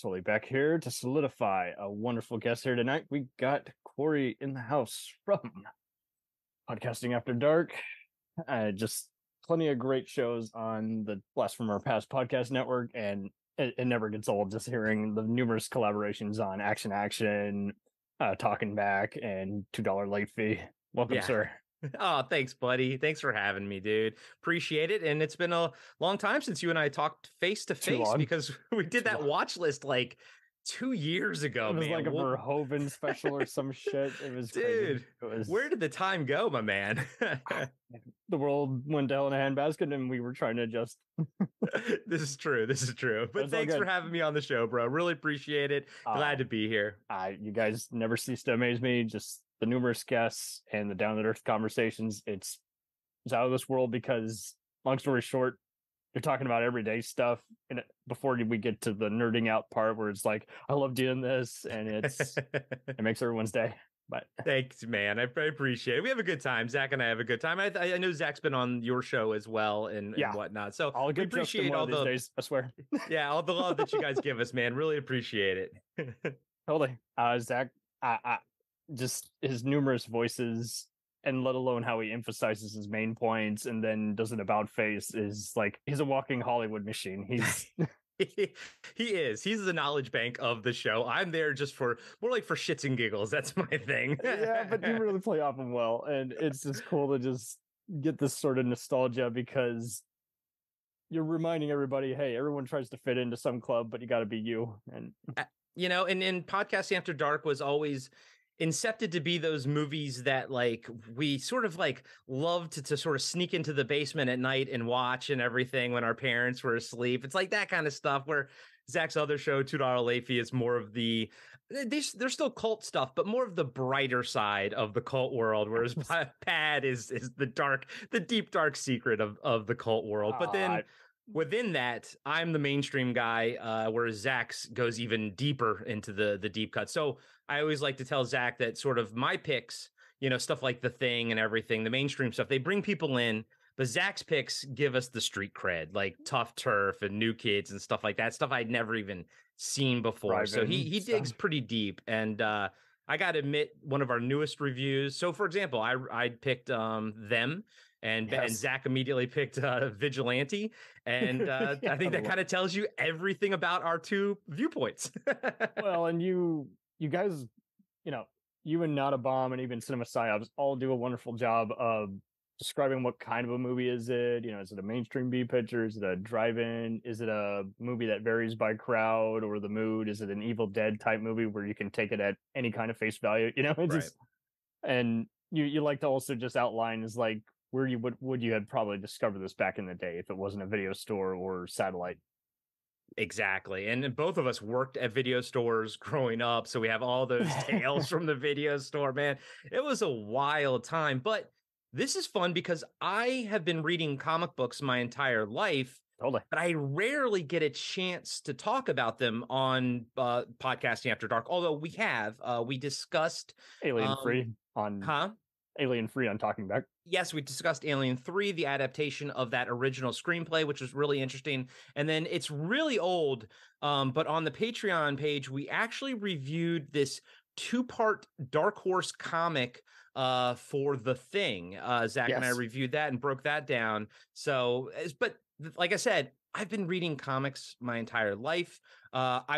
Slowly back here to solidify a wonderful guest here tonight. We got Corey in the house from Podcasting After Dark. Just plenty of great shows on the Blast from Our Past podcast network, and it never gets old just hearing the numerous collaborations on Action, Talking Back, and $2 late fee. Welcome, sir. Oh, thanks, buddy. Thanks for having me, dude. Appreciate it. And it's been a long time since you and I talked face to face because we did that watch list like 2 years ago. It was man. like a Verhoeven special or some shit. It was dude. Crazy. Where did the time go, my man? The world went down in a handbasket, and we were trying to just. This is true. But thanks for having me on the show, bro. Really appreciate it. Glad to be here. You guys never cease to amaze me. Just the numerous guests and the down to earth conversations. It's out of this world because, long story short, you're talking about everyday stuff, and before we get to the nerding out part where it's like, I love doing this, and it makes everyone's day. But thanks, man. I appreciate it. We have a good time. Zach and I have a good time. I know Zach's been on your show as well and whatnot. So I'll appreciate all these days, I swear. Yeah, all the love that you guys give us, man. Really appreciate it. Totally. Zach, just his numerous voices, and let alone how he emphasizes his main points and then does an about face, is like he's a walking Hollywood machine. He's He's the knowledge bank of the show. I'm there just for shits and giggles. That's my thing. Yeah, but you really play off him well, and it's just cool to just get this sort of nostalgia because you're reminding everybody, hey, everyone tries to fit into some club, but you got to be you. And and Podcasting After Dark was always incepted to be those movies that like we sort of like loved to sort of sneak into the basement at night and watch and everything when our parents were asleep. It's like that kind of stuff, where Zach's other show, $2 late fee, is more of the there's still cult stuff, but more of the brighter side of the cult world, whereas Pad is the deep dark secret of the cult world. But then within that, I'm the mainstream guy, whereas Zach goes even deeper into the deep cut. So I always like to tell Zach that sort of my picks, stuff like The Thing and everything, the mainstream stuff, they bring people in, but Zach's picks give us the street cred, like Tough Turf and New Kids and stuff like that, stuff I'd never even seen before. So he digs pretty deep. And I got to admit, one of our newest reviews. So, for example, I picked Them. And Zach immediately picked Vigilante. And I think that kind of tells you everything about our two viewpoints. Well, and you guys, you and Not a Bomb and even Cinema Psyops all do a wonderful job of describing what kind of a movie is it. Is it a mainstream B picture? Is it a drive-in? Is it a movie that varies by crowd or the mood? Is it an Evil Dead type movie where you can take it at any kind of face value? And you like to also just outline is like, where you would you had probably discovered this back in the day if it wasn't a video store or satellite. Exactly. And both of us worked at video stores growing up, so we have all those tales from the video store, man. It was a wild time, but this is fun because I have been reading comic books my entire life. Totally. But I rarely get a chance to talk about them on Podcasting After Dark, although we discussed Alien Free on Talking Back. Yes, we discussed Alien 3, the adaptation of that original screenplay, which was really interesting. And then it's really old, but on the Patreon page, we actually reviewed this 2-part Dark Horse comic for The Thing. Zach and I reviewed that and broke that down. So, but like I said, I've been reading comics my entire life. I'll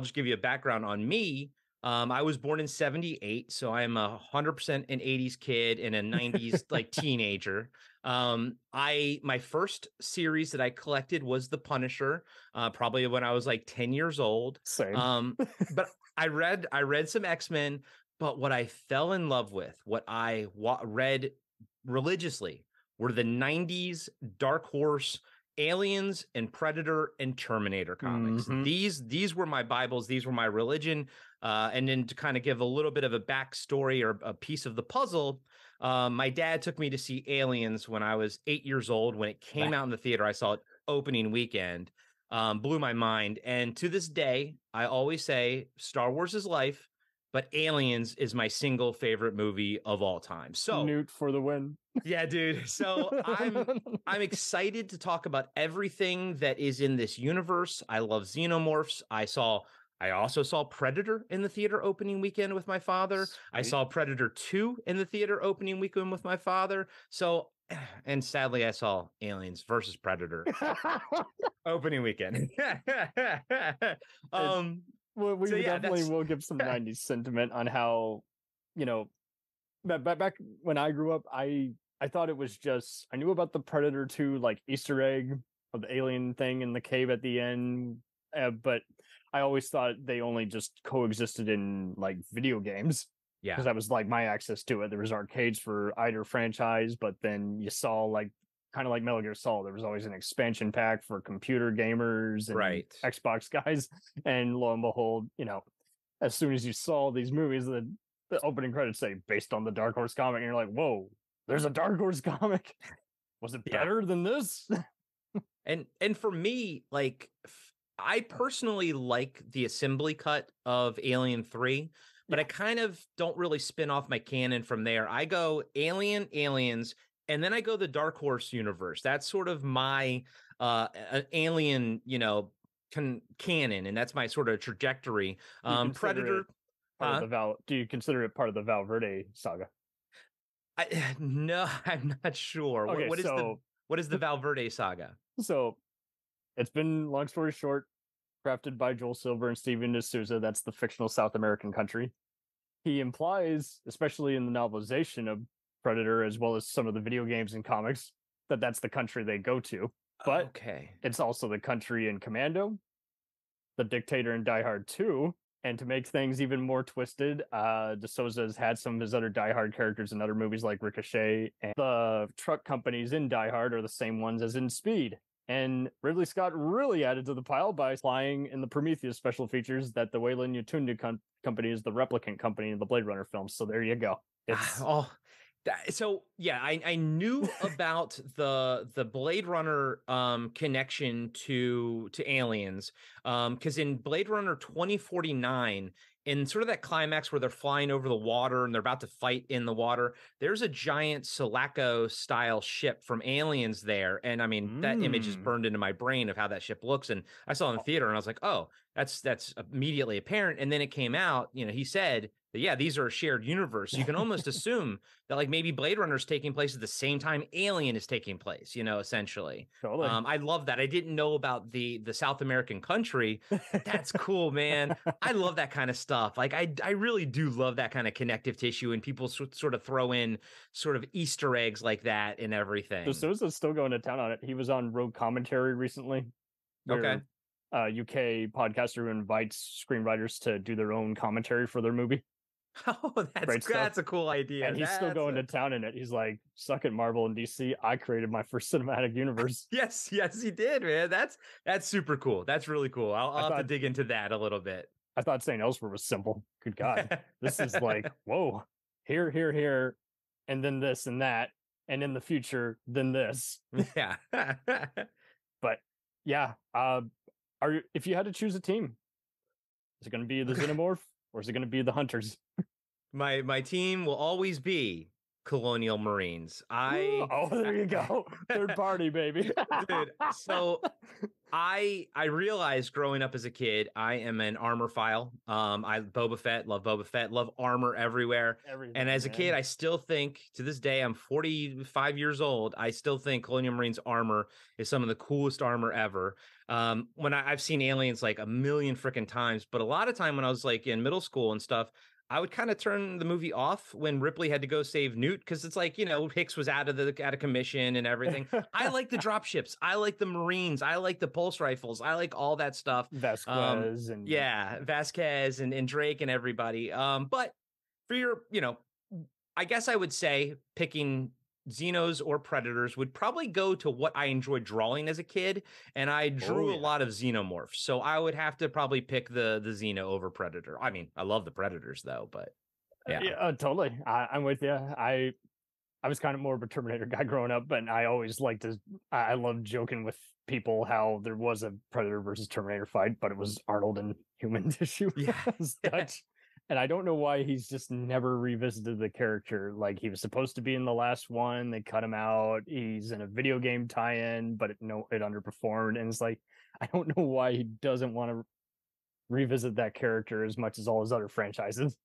just give you a background on me. I was born in 78, so I'm 100% an 80s kid and a 90s like teenager. My first series that I collected was The Punisher, probably when I was like 10 years old. Same. But I read some X-Men, but what I fell in love with, what I read religiously, were the 90s Dark Horse Aliens and Predator and Terminator comics. Mm-hmm. These were my Bibles. These were my religion. And then to kind of give a little bit of a backstory or a piece of the puzzle, my dad took me to see Aliens when I was 8 years old. When it came out in the theater, I saw it opening weekend. Blew my mind. And to this day, I always say Star Wars is life, but Aliens is my single favorite movie of all time. So Newt for the win. yeah, dude. So I'm excited to talk about everything that is in this universe. I love Xenomorphs. I also saw Predator in the theater opening weekend with my father. Sweet. I saw Predator 2 in the theater opening weekend with my father. So, and sadly, I saw Aliens versus Predator opening weekend. Well, we So yeah, definitely that's will give some 90s sentiment on how, you know, back when I grew up, I thought it was just, I knew about the Predator 2 like Easter egg of the alien thing in the cave at the end, but I always thought they only just coexisted in like video games, yeah, because that was like my access to it. There was arcades for either franchise, but then you saw like kind of like Metal Gear Solid, there was always an expansion pack for computer gamers and right. Xbox guys. And lo and behold, as soon as you saw these movies, the opening credits say based on the Dark Horse comic, and you're like, whoa, there's a Dark Horse comic. Was it Yeah. better than this? And for me, like I personally like the assembly cut of Alien 3, but I kind of don't really spin off my canon from there. I go Aliens, and then I go the Dark Horse universe. That's sort of my alien, canon, and that's my sort of trajectory. Predator. Do you consider it part of the Val Verde saga? No, I'm not sure. Okay, What is the Val Verde saga? So it's been, long story short, crafted by Joel Silver and Steven D'Souza. That's the fictional South American country. He implies, especially in the novelization of Predator, as well as some of the video games and comics, that that's the country they go to. But okay, it's also the country in Commando, The Dictator, and Die Hard 2. And to make things even more twisted, D'Souza has had some of his other Die Hard characters in other movies like Ricochet. And the truck companies in Die Hard are the same ones as in Speed. And Ridley Scott really added to the pile by implying in the Prometheus special features that the Weyland-Yutani company is the replicant company in the Blade Runner films. So there you go. So yeah, I knew about the Blade Runner connection to Aliens because in Blade Runner 2049, in sort of that climax where they're flying over the water and they're about to fight in the water, there's a giant Sulaco style ship from Aliens there, and I mean that image is burned into my brain of how that ship looks, and I saw it in the theater and I was like, oh, that's immediately apparent. And then it came out, he said that, yeah, these are a shared universe. You can almost assume that like maybe Blade Runner is taking place at the same time Alien is taking place, essentially. Totally. I love that. I didn't know about the South American country. That's cool, man. I love that kind of stuff. Like I really do love that kind of connective tissue, and people sort of throw in sort of Easter eggs like that and everything. So Sousa's still going to town on it. He was on Rogue Commentary recently. Okay. UK podcaster who invites screenwriters to do their own commentary for their movie. Oh, that's a cool idea. And he's still going to town in it. He's like, suck it, Marvel and DC. I created my first cinematic universe. Yes, he did, man. That's super cool. That's really cool. I'll have to dig into that a little bit. I thought St. Elsewhere was simple. Good God. This is like, whoa, here, and then this and that. And in the future, then this. Yeah. But yeah, if you had to choose a team, is it going to be the Xenomorph or is it going to be the Hunters? My team will always be Colonial Marines. There you go. Third party, baby. Dude, so I realized growing up as a kid, I am an armor file. I love Boba Fett, love armor everywhere. And as a kid, I still think to this day, I'm 45 years old. I still think Colonial Marines armor is some of the coolest armor ever. When I've seen Aliens like a million freaking times, but a lot of time when I was like in middle school and stuff, I would kind of turn the movie off when Ripley had to go save Newt because it's like, Hicks was out of commission and everything. I like the dropships. I like the Marines. I like the pulse rifles. I like all that stuff. Vasquez and Drake and everybody. But for your, I guess I would say picking Xenos or Predators would probably go to what I enjoyed drawing as a kid, and I drew a lot of Xenomorphs, so I would have to probably pick the Xeno over Predator. I mean, I love the Predators though, but yeah, totally. I'm with you. I was kind of more of a Terminator guy growing up, but I always I love joking with people how there was a Predator versus Terminator fight, but it was Arnold and human tissue. Yeah. Dutch. And I don't know why he's just never revisited the character. Like he was supposed to be in the last one, they cut him out. He's in a video game tie-in, but it underperformed. And it's like I don't know why he doesn't want to revisit that character as much as all his other franchises.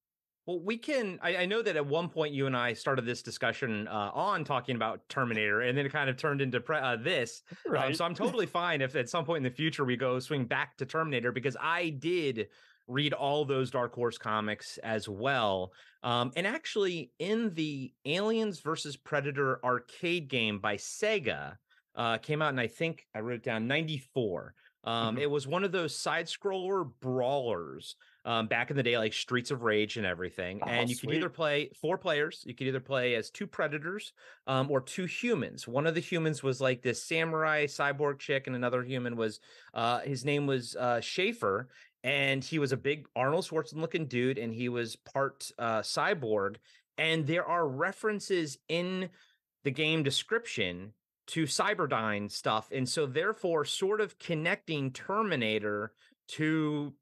Well, we can. I know that at one point you and I started this discussion on talking about Terminator, and then it kind of turned into this. Right. So I'm totally fine if at some point in the future we go swing back to Terminator, because I did read all those Dark Horse comics as well. And actually, in the Aliens versus Predator arcade game by Sega, came out, and I think I wrote it down 94. It was one of those side scroller brawlers back in the day, like Streets of Rage and everything. And you could either play 4 players. You could either play as 2 predators or 2 humans. One of the humans was like this samurai cyborg chick, and another human was his name was Schaefer. And he was a big Arnold Schwarzenegger looking dude, and he was part cyborg. And there are references in the game description to Cyberdyne stuff. And so therefore sort of connecting Terminator to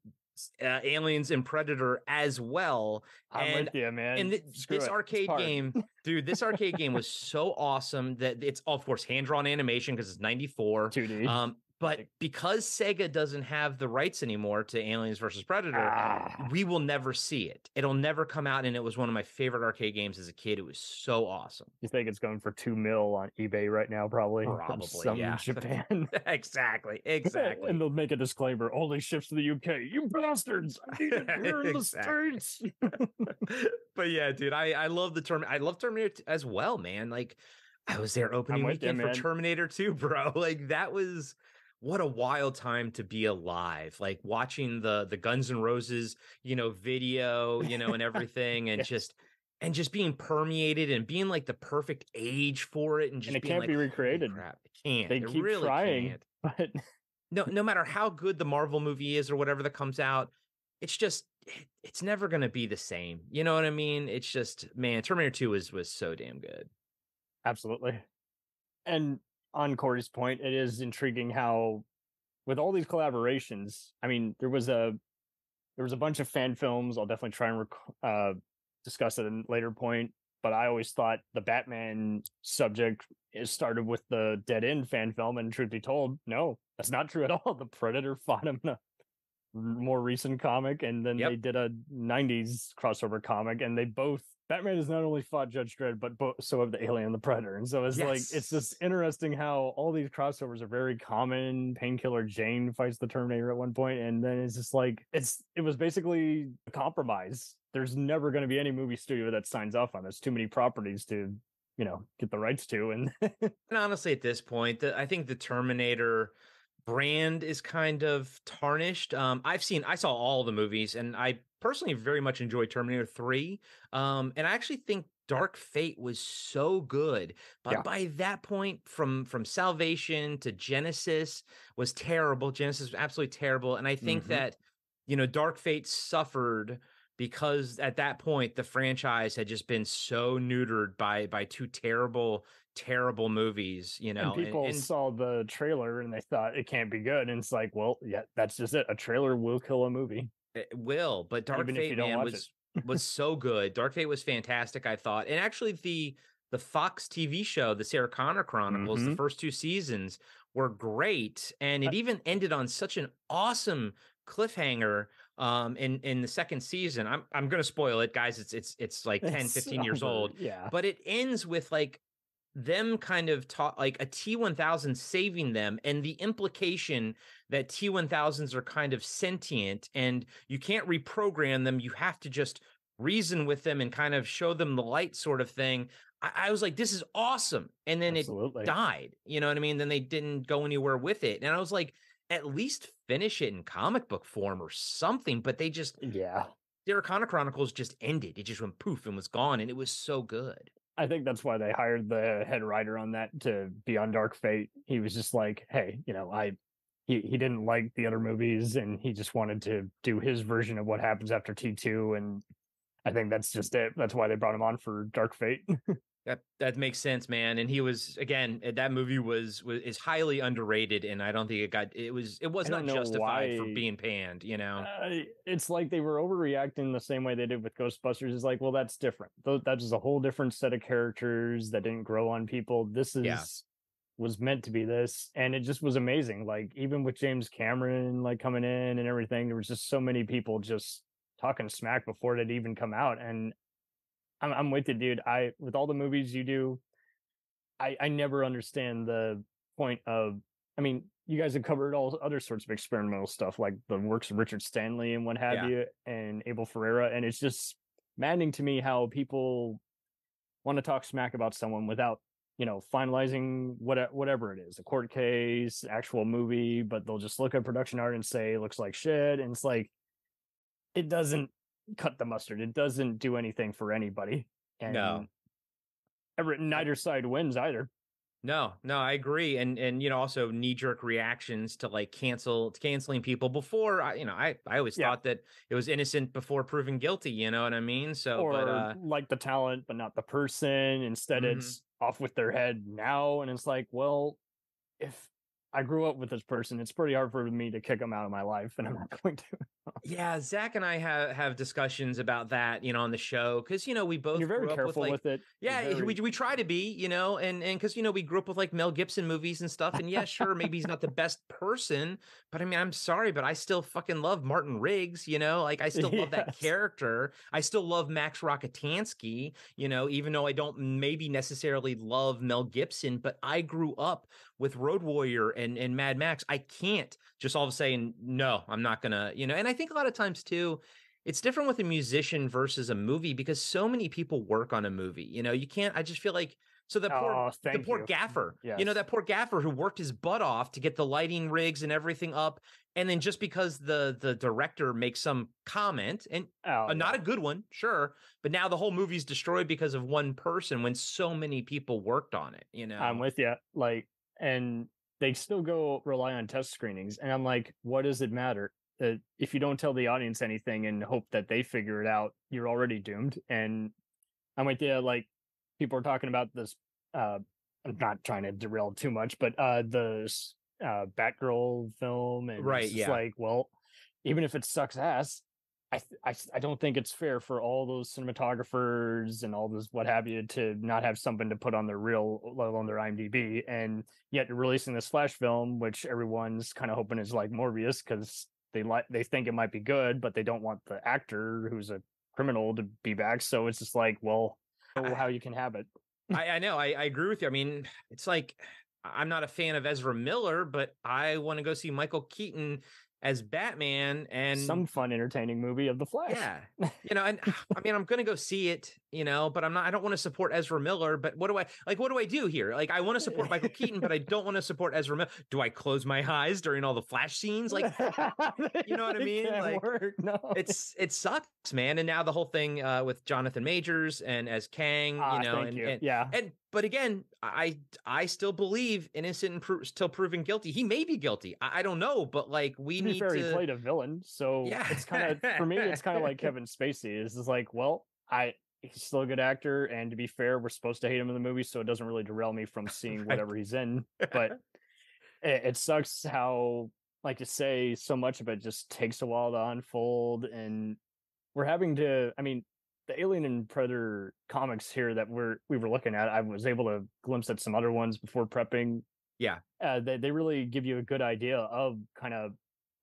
Aliens and Predator as well. I'm with you, man. And this arcade game, dude, this arcade game was so awesome that it's, of course, hand-drawn animation because it's 94. 2D. But because Sega doesn't have the rights anymore to Aliens versus Predator, we will never see it. It'll never come out, and it was one of my favorite arcade games as a kid. It was so awesome. You think it's going for $2 million on eBay right now, probably? Probably, yeah. Japan. Exactly. And they'll make a disclaimer, only ships to the UK. You bastards! I need it here in the States. But yeah, dude, I love the Terminator. I love Terminator as well, man. Like, I was there opening weekend for Terminator 2, bro. Like, that was... what a wild time to be alive, like watching the Guns N' Roses, video, and everything, and just being permeated and being like the perfect age for it, and just it being can't like, be recreated. Crap, it can't. They keep really trying, can't. But no matter how good the Marvel movie is or whatever that comes out, it's just it's never gonna be the same. You know what I mean? It's just, man, Terminator 2 was so damn good. Absolutely. And on Corey's point, it is intriguing how, with all these collaborations, I mean, there was a bunch of fan films. I'll definitely try and discuss it at a later point. But I always thought the Batman subject started with the Dead End fan film, and truth be told, no, that's not true at all. The Predator fought him in a more recent comic, and then they did a 90s crossover comic, and Batman has not only fought Judge Dredd, but so have the Alien and the Predator. And so it's like, it's just interesting how all these crossovers are very common. Painkiller Jane fights the Terminator at one point, and then it's just like, it was basically a compromise. There's never going to be any movie studio that signs off on this. Too many properties to, get the rights to. And honestly, at this point, I think the Terminator brand is kind of tarnished. I saw all the movies, and I personally very much enjoyed Terminator 3. And I actually think Dark Fate was so good. But by that point, from Salvation to Genesis was terrible. Genesis was absolutely terrible. And I think that, Dark Fate suffered because at that point the franchise had just been so neutered by 2 terrible movies, And people saw the trailer and they thought it can't be good. And it's like, well, yeah, that's just it. A trailer will kill a movie. It will, but Dark Fate, man, was so good. Dark Fate was fantastic, I thought. And actually the Fox TV show, the Sarah Connor Chronicles, the first 2 seasons were great. And it even ended on such an awesome cliffhanger in the second season. I'm gonna spoil it, guys. It's like 10-15 years old. Yeah. But it ends with like them kind of like a T-1000 saving them, and the implication that T-1000s are kind of sentient and you can't reprogram them. You have to just reason with them and kind of show them the light, sort of thing. I was like, this is awesome. And then it died. You know what I mean? Then they didn't go anywhere with it. And I was like, at least finish it in comic book form or something. But they just, Sarah Connor Chronicles just ended. It just went poof and was gone. And it was so good. I think that's why they hired the head writer on that to be on Dark Fate. He was just like, hey, he didn't like the other movies, and he just wanted to do his version of what happens after T2. And I think that's just it. That's why they brought him on for Dark Fate. That makes sense, man. And he was, again, that movie is highly underrated, and I don't think it was I don't not know justified for why. being panned, you know. It's like they were overreacting the same way they did with Ghostbusters. It's like, well, that's different. That's just a whole different set of characters that didn't grow on people. This Yeah. is was meant to be this, and it just was amazing. Like even with James Cameron like coming in and everything, there was just so many people just talking smack before it had even come out. And I'm with you, dude. I with all the movies you do, I never understand the point of. I mean, you guys have covered all other sorts of experimental stuff, like the works of Richard Stanley and what have Yeah. you, and Abel Ferreira, and it's just maddening to me how people want to talk smack about someone without finalizing whatever it is, a court case, actual movie, but they'll just look at production art and say it looks like shit, and it's like it doesn't cut the mustard. It doesn't do anything for anybody, and No. neither side wins either. No, I agree. And also knee-jerk reactions to like canceling people before I always Yeah, thought that it was innocent before proven guilty, you know what I mean? So, but or like the talent but not the person. Instead, mhm. it's off with their head now, and it's like, well, if I grew up with this person, it's pretty hard for me to kick them out of my life, and I'm not going to. Yeah, Zach and I have discussions about that, on the show because we And you're both very grew up with careful like, with it. You're yeah, very we try to be, and because we grew up with like Mel Gibson movies and stuff, and yeah, sure, maybe he's not the best person, but I mean, I'm sorry, but I still fucking love Martin Riggs, like I still love that yes. character. I still love Max Rockatansky, even though I don't maybe necessarily love Mel Gibson, but I grew up with Road Warrior and Mad Max. I can't just all of a sudden, no, I'm not gonna, and I think a lot of times too, it's different with a musician versus a movie because so many people work on a movie. You can't, I just feel like, so Oh, the thank poor you. gaffer, Yes. that poor gaffer who worked his butt off to get the lighting rigs and everything up. And then just because the director makes some comment and Oh, not yeah. a good one, sure, but now the whole movie's destroyed because of one person when so many people worked on it. I'm with you. Like, and they still go rely on test screenings, and I'm like, what does it matter? If you don't tell the audience anything and hope that they figure it out, you're already doomed. And I'm with you. Like, people are talking about this. I'm not trying to derail too much, but the Batgirl film, and it's Right. just Yeah. like, well, even if it sucks ass, I don't think it's fair for all those cinematographers and all this what have you to not have something to put on their reel, let alone their IMDb. And yet you're releasing this Flash film, which everyone's kind of hoping is like Morbius because they think it might be good, but they don't want the actor who's a criminal to be back. So it's just like, well, how you can have it. I know. I agree with you. I mean, it's like I'm not a fan of Ezra Miller, but I want to go see Michael Keaton as Batman. Some And fun, entertaining movie of the Flash. yeah, and I mean, I'm gonna go see it, but I don't want to support Ezra Miller. But what do I do here? Like, I want to support Michael Keaton, but I don't want to support Ezra Miller. Do I close my eyes during all the Flash scenes? Like, you know what I mean? Can't Like, work. No. it sucks, man. And now the whole thing with Jonathan Majors and as Kang, Thank you. Yeah. but again, I still believe innocent and still proven guilty. He may be guilty. I don't know, but like we To be need fair, he to, played a villain, so yeah. it's kind of for me. It's kind of like Kevin Spacey. It's just like, well, he's still a good actor, and to be fair, we're supposed to hate him in the movie, so it doesn't really derail me from seeing Right. whatever he's in. But it sucks how, like you say, so much of it just takes a while to unfold, and we're having to. I mean, the Alien and Predator comics here that we were looking at, I was able to glimpse at some other ones before prepping. Yeah. They really give you a good idea of kind of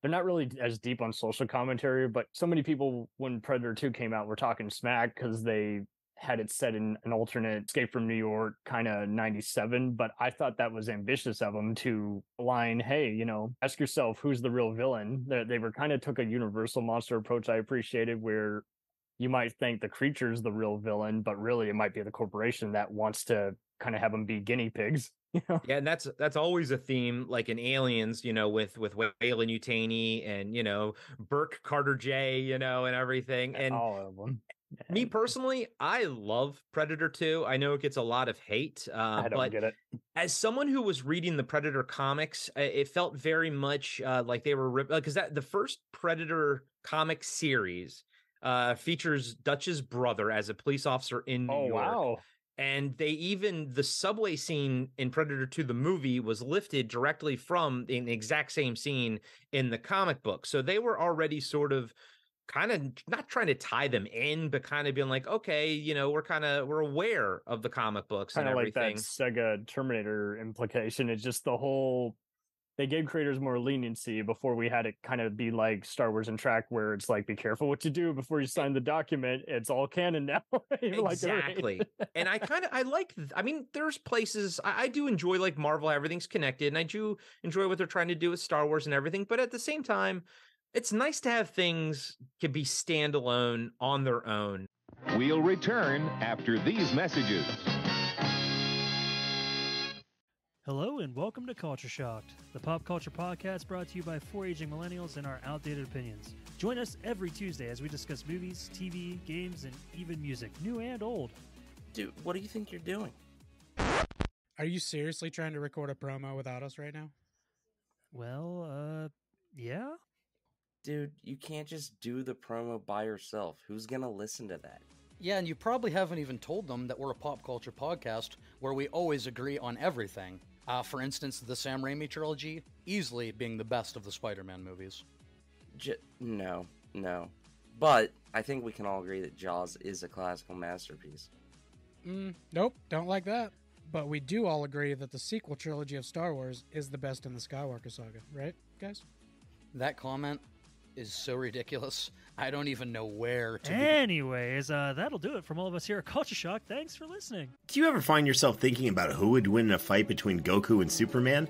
they're not really as deep on social commentary, but so many people when Predator 2 came out were talking smack because they had it set in an alternate Escape from New York kind of 97. But I thought that was ambitious of them to line, hey, ask yourself who's the real villain. They were kind of took a universal monster approach I appreciated, where you might think the creature's the real villain, but really it might be the corporation that wants to kind of have them be guinea pigs. Yeah, and that's always a theme, like in Aliens, with Weyland-Yutani and Burke Carter J, and everything. And All of them. me And personally, I love Predator 2. I know it gets a lot of hate, I don't but get it. as someone who was reading the Predator comics, it felt very much like they were because that the first Predator comic series features Dutch's brother as a police officer in New Oh York. wow. And the subway scene in Predator 2, the movie, was lifted directly from the exact same scene in the comic book. So they were already sort of kind of not trying to tie them in, but kind of being like, okay, we're aware of the comic books kind and of like that everything. Sega Terminator implication. It's just they gave creators more leniency before we had it kind of be like Star Wars and Track, where it's like, be careful what you do before you sign the document. It's all canon now. Exactly. And I mean, there's places I do enjoy, like Marvel, everything's connected, and I do enjoy what they're trying to do with Star Wars and everything. But at the same time, it's nice to have things can be standalone on their own. We'll return after these messages. Hello and welcome to Culture Shocked, the pop culture podcast brought to you by four aging millennials and our outdated opinions. Join us every Tuesday as we discuss movies, TV, games, and even music, new and old. Dude, what do you think you're doing? Are you seriously trying to record a promo without us right now? Well, yeah? Dude, you can't just do the promo by yourself. Who's gonna listen to that? Yeah, and you probably haven't even told them that we're a pop culture podcast where we always agree on everything. For instance, the Sam Raimi trilogy, easily being the best of the Spider-Man movies. No. But I think we can all agree that Jaws is a classical masterpiece. Nope, don't like that. But we do all agree that the sequel trilogy of Star Wars is the best in the Skywalker saga, right, guys? That comment is so ridiculous. I don't even know where to Anyways, that'll do it from all of us here at Culture Shock. Thanks for listening. Do you ever find yourself thinking about who would win in a fight between Goku and Superman?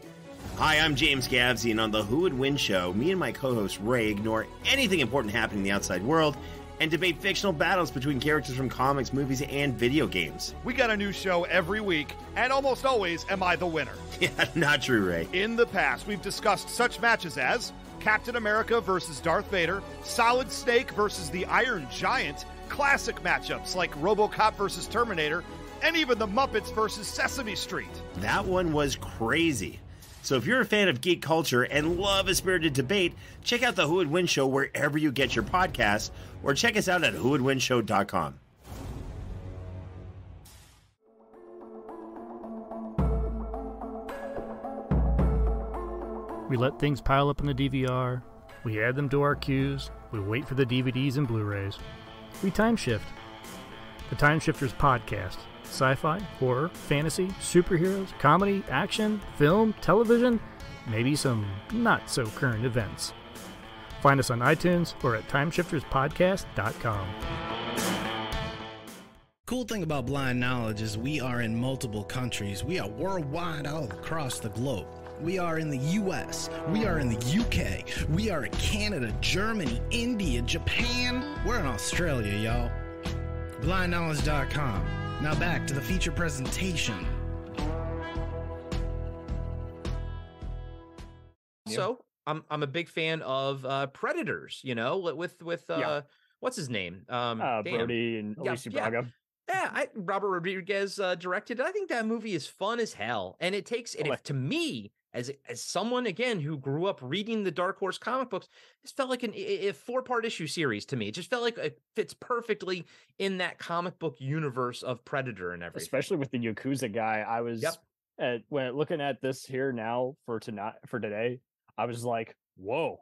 Hi, I'm James Gavsey, and on the Who Would Win show, me and my co-host Ray ignore anything important happening in the outside world and debate fictional battles between characters from comics, movies, and video games. We got a new show every week, and almost always am I the winner. Yeah, not true, Ray. In the past, we've discussed such matches as Captain America versus Darth Vader, Solid Snake versus the Iron Giant, classic matchups like RoboCop versus Terminator, and even the Muppets versus Sesame Street. That one was crazy. So if you're a fan of geek culture and love a spirited debate, check out the Who Would Win show wherever you get your podcasts, or check us out at whowouldwinshow.com. We let things pile up in the DVR, we add them to our queues, we wait for the DVDs and Blu-rays. We time shift. The Time Shifters podcast. Sci-fi, horror, fantasy, superheroes, comedy, action, film, television, maybe some not-so-current events. Find us on iTunes or at timeshifterspodcast.com. Cool thing about Blind Knowledge is we are in multiple countries. We are worldwide all across the globe. We are in the US, we are in the UK, we are in Canada, Germany, India, Japan. We're in Australia, y'all. BlindKnowledge.com. Now back to the feature presentation. So I'm a big fan of Predators, with what's his name? Brody and Alicia Braga. Yeah, Robert Rodriguez directed it. I think that movie is fun as hell, and it takes to me, as someone again who grew up reading the Dark Horse comic books, this felt like a 4-part issue series to me. It just felt like it fits perfectly in that comic book universe of Predator and everything. Especially with the Yakuza guy, I was when looking at this here now for today, I was like, whoa,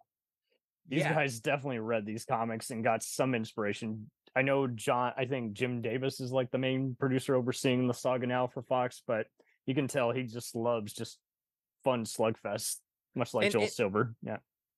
these guys definitely read these comics and got some inspiration. I know I think Jim Davis is like the main producer overseeing the saga now for Fox, but you can tell he just loves just fun slugfest, much like Joel Silver.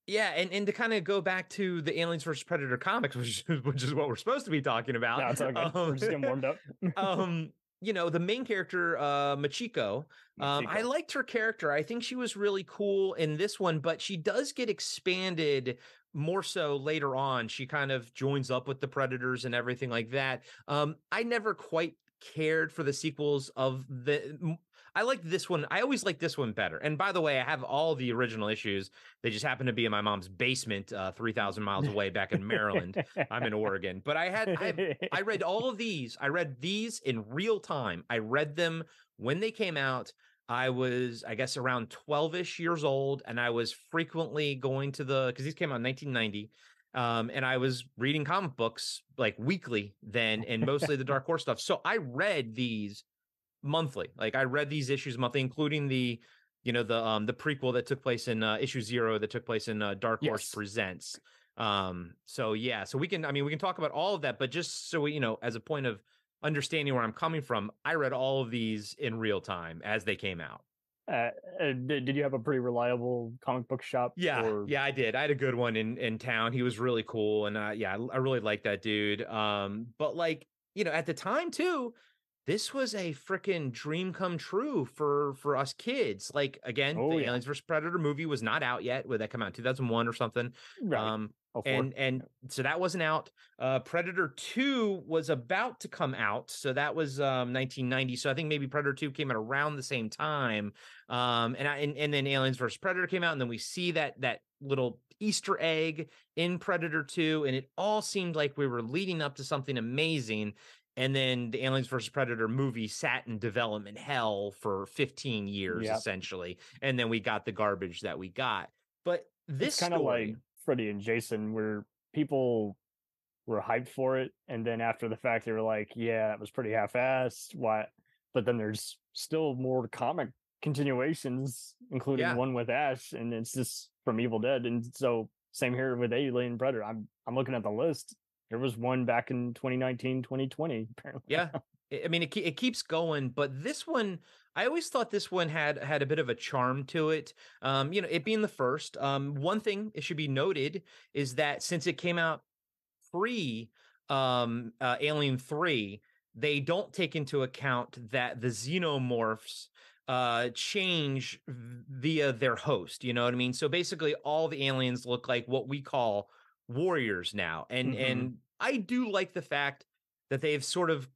Yeah, and to kind of go back to the Aliens vs. Predator comics, which is what we're supposed to be talking about. No, it's okay. We're just getting warmed up. The main character, Machiko, I liked her character. I think she was really cool in this one, but she does get expanded more so later on. She kind of joins up with the Predators and everything like that. I never quite cared for the sequels of I like this one. I always like this one better. And by the way, I have all the original issues. They just happen to be in my mom's basement, 3,000 miles away back in Maryland. I'm in Oregon, but I read all of these. I read these in real time. I read them when they came out. I was, I guess, around 12-ish years old, and I was frequently going to because these came out in 1990. And I was reading comic books like weekly then, and mostly the Dark Horse stuff. So I read these monthly. Like I read these issues monthly, including the prequel that took place in issue 0 that took place in Dark Horse Presents. So we can talk about all of that, but just so we, as a point of understanding where I'm coming from, I read all of these in real time as they came out. Did you have a pretty reliable comic book shop? Yeah, I did. I had a good one in town. He was really cool, and I really liked that dude. But like, at the time too, this was a freaking dream come true for us kids. Like again, Aliens vs Predator movie was not out yet. Would that come out in 2001 or something? Right. And so that wasn't out. Predator 2 was about to come out, so that was 1990. So I think maybe Predator 2 came out around the same time. And then Aliens vs Predator came out, and then we see that little Easter egg in Predator 2, and it all seemed like we were leading up to something amazing. And then the Aliens vs Predator movie sat in development hell for 15 years, essentially. And then we got the garbage that we got. But this kind of like Freddy and Jason, where people were hyped for it, and then after the fact they were like, yeah, that was pretty half-assed. Why? But then there's still more comic continuations, including one with Ash, and it's just from Evil Dead. And so same here with Alien Predator. I'm looking at the list. There was one back in 2019, 2020, apparently. Yeah. I mean, it keeps going, but this one, I always thought this one had a bit of a charm to it. It being the first. One thing it should be noted is that since it came out pre Alien 3, they don't take into account that the Xenomorphs change via their host. You know what I mean? So basically, all the aliens look like what we call warriors now, and I do like the fact that they've sort of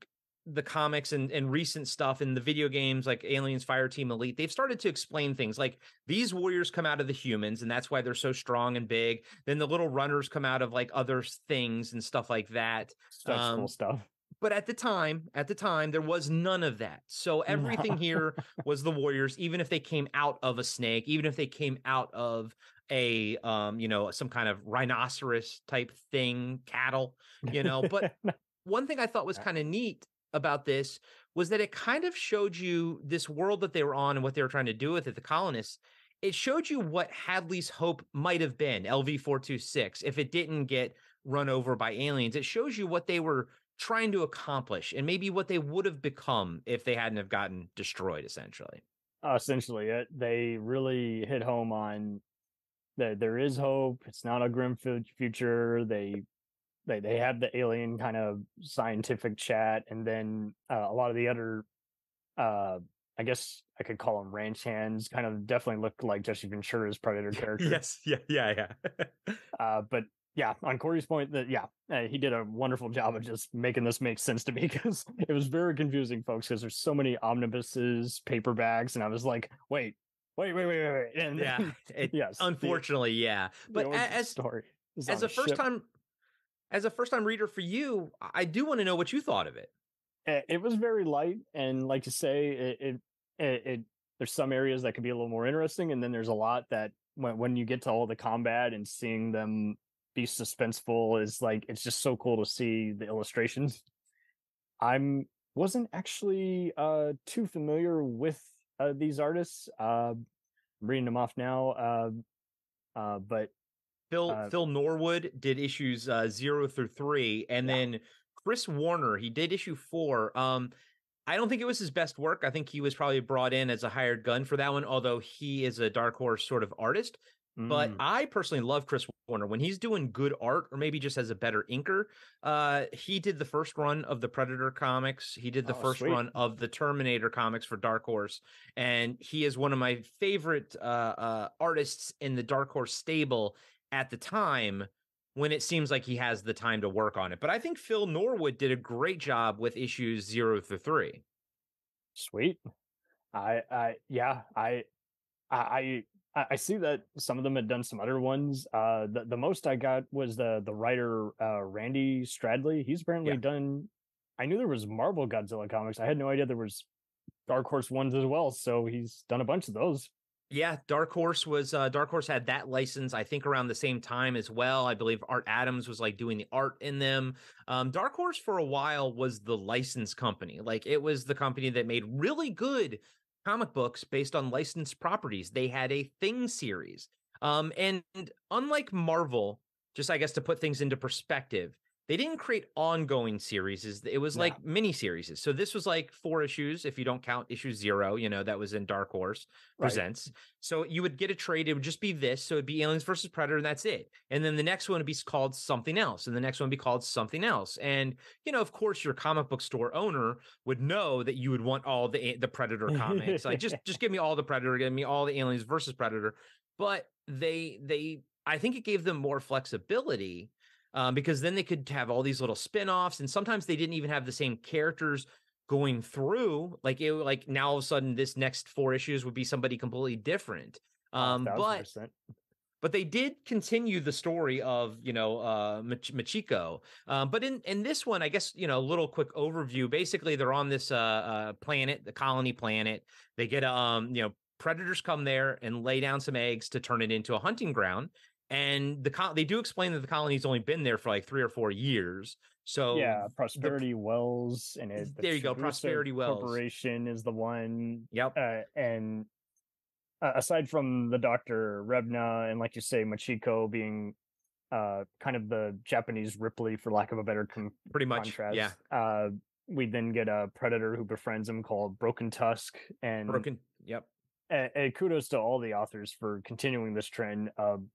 the comics and recent stuff in the video games like Aliens Fireteam Elite, they've started to explain things like these warriors come out of the humans and that's why they're so strong and big. Then the little runners come out of like other things and stuff like that. Such cool stuff. But at the time, there was none of that. So everything here was the warriors, even if they came out of a snake, even if they came out of a some kind of rhinoceros type thing, cattle, but one thing I thought was kind of neat about this was that it kind of showed you this world that they were on and what they were trying to do with it, the colonists. It showed you what Hadley's hope might have been, LV-426, if it didn't get run over by aliens. It shows you what they were trying to accomplish and maybe what they would have become if they hadn't have gotten destroyed, essentially. Essentially, they really hit home on that there is hope. It's not a grim future. They have the alien kind of scientific chat, and then a lot of the other, I guess I could call them ranch hands, kind of definitely look like Jesse Ventura's Predator character. Yes, yeah. But yeah, on Corey's point, that he did a wonderful job of just making this make sense to me, because it was very confusing, folks, because there's so many omnibuses, paperbacks, and I was like, wait. And yes, unfortunately, yeah. But as a first time reader for you, I do want to know what you thought of it. It was very light, and like you say, it there's some areas that could be a little more interesting, and then there's a lot that when you get to all the combat and seeing them be suspenseful is like, it's just so cool to see the illustrations. Wasn't actually too familiar with these artists. I'm reading them off now, but Phil Norwood did issues 0 through 3, and then Chris Warner, he did issue 4. I don't think it was his best work. I think he was probably brought in as a hired gun for that one, although he is a Dark Horse sort of artist. But I personally love Chris Warner when he's doing good art, or maybe just as a better inker. He did the first run of the Predator comics. He did the first run of the Terminator comics for Dark Horse. And he is one of my favorite artists in the Dark Horse stable at the time, when it seems like he has the time to work on it. But I think Phil Norwood did a great job with issues 0 through 3. Sweet. I see that some of them had done some other ones. The most I got was the writer Randy Stradley. He's apparently done. I knew there was Marvel Godzilla comics. I had no idea there was Dark Horse ones as well. So he's done a bunch of those. Yeah, Dark Horse had that license, I think, around the same time as well. I believe Art Adams was like doing the art in them. Dark Horse for a while was the license company. Like it was the company that made really good comic books based on licensed properties. They had a Thing series. And unlike Marvel, just I guess to put things into perspective, they didn't create ongoing series. It was like mini series. So this was like 4 issues, if you don't count issue 0, that was in Dark Horse Presents. So you would get a trade. It would just be this. So it'd be Aliens versus Predator, and that's it. And then the next one would be called something else. And the next one would be called something else. And, of course, your comic book store owner would know that you would want all the Predator comics. Like just give me all the Predator, give me all the Aliens versus Predator. But I think it gave them more flexibility. Because then they could have all these little spin-offs, and sometimes they didn't even have the same characters going through. Like now all of a sudden this next 4 issues would be somebody completely different. But they did continue the story of Machiko. But in this one, I guess a little quick overview. Basically, they're on this planet, the colony planet. They get predators come there and lay down some eggs to turn it into a hunting ground. And they do explain that the colony's only been there for like 3 or 4 years. So yeah, Prosperity Wells, and there you go. Prosperity Wells Corporation is the one. Yep. And aside from the Dr. Rebna and, like you say, Machiko being kind of the Japanese Ripley, for lack of a better pretty much contrast. Yeah. We then get a predator who befriends him called Broken Tusk, and Yep. And kudos to all the authors for continuing this trend.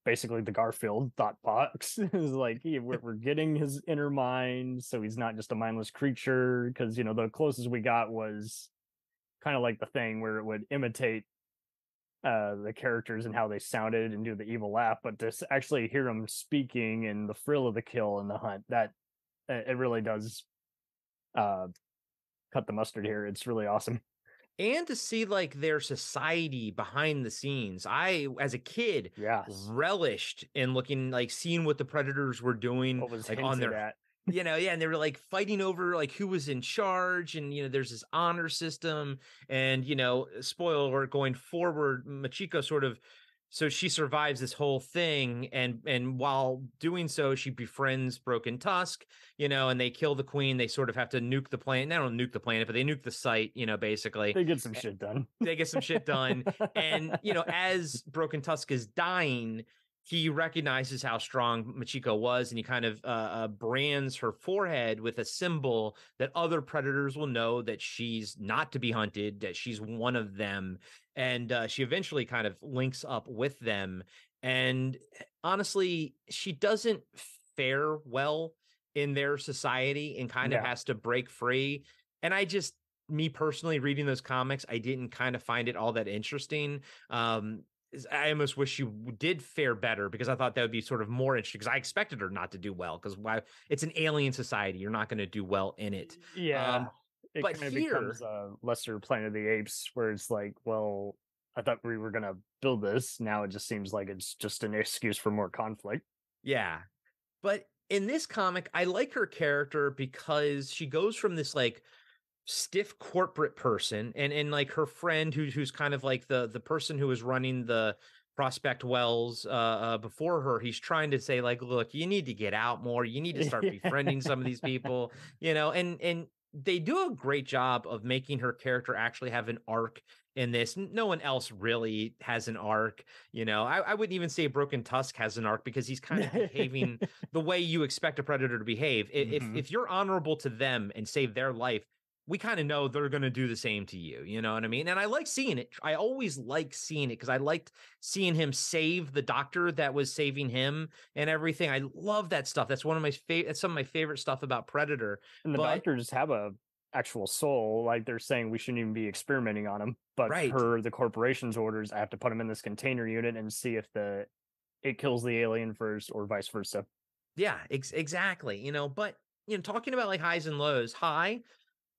Basically, the Garfield thought box is like we're getting his inner mind, so he's not just a mindless creature. Because the closest we got was kind of like the Thing, where it would imitate the characters and how they sounded and do the evil laugh, but to actually hear them speaking and the thrill of the kill and the hunt, that it really does cut the mustard here. It's really awesome. And to see like their society behind the scenes. I, as a kid, relished in seeing what the predators were doing, what was like on their, at. And they were like fighting over like who was in charge, and there's this honor system, and spoiler alert, going forward, Machiko so she survives this whole thing, and while doing so, she befriends Broken Tusk, and they kill the queen. They sort of have to nuke the planet. They don't nuke the planet, but they nuke the site, basically. They get some shit done. And, as Broken Tusk is dying, he recognizes how strong Machiko was, and he kind of brands her forehead with a symbol that other predators will know that she's not to be hunted, that she's one of them. And she eventually kind of links up with them. And honestly, she doesn't fare well in their society and kind of has to break free. And me personally, reading those comics, I didn't kind of find it all that interesting. I almost wish you did fare better, because I thought that would be sort of more interesting, because I expected her not to do well, because it's an alien society. You're not going to do well in it. Yeah. It but kind of here becomes a lesser Planet of the Apes, where it's like, well, I thought we were going to build this. Now it just seems like it's just an excuse for more conflict. Yeah. But in this comic, I like her character because she goes from this like stiff corporate person and like her friend who's kind of like the person who was running the Prospect Wells before her. He's trying to say like, look, you need to get out more. You need to start befriending some of these people, and they do a great job of making her character actually have an arc in this. No one else really has an arc. I wouldn't even say Broken Tusk has an arc, because he's kind of behaving the way you expect a predator to behave. If you're honorable to them and save their life, we kind of know they're going to do the same to you. You know what I mean? And I like seeing it. I always like seeing it, because I liked seeing him save the doctor that was saving him and everything. I love that stuff. That's one of my That's some of my favorite stuff about Predator. And the doctors have a actual soul. Like, they're saying we shouldn't even be experimenting on him, but per the corporation's orders, I have to put him in this container unit and see if it kills the alien first, or vice versa. Yeah, exactly. But talking about like highs and lows. High,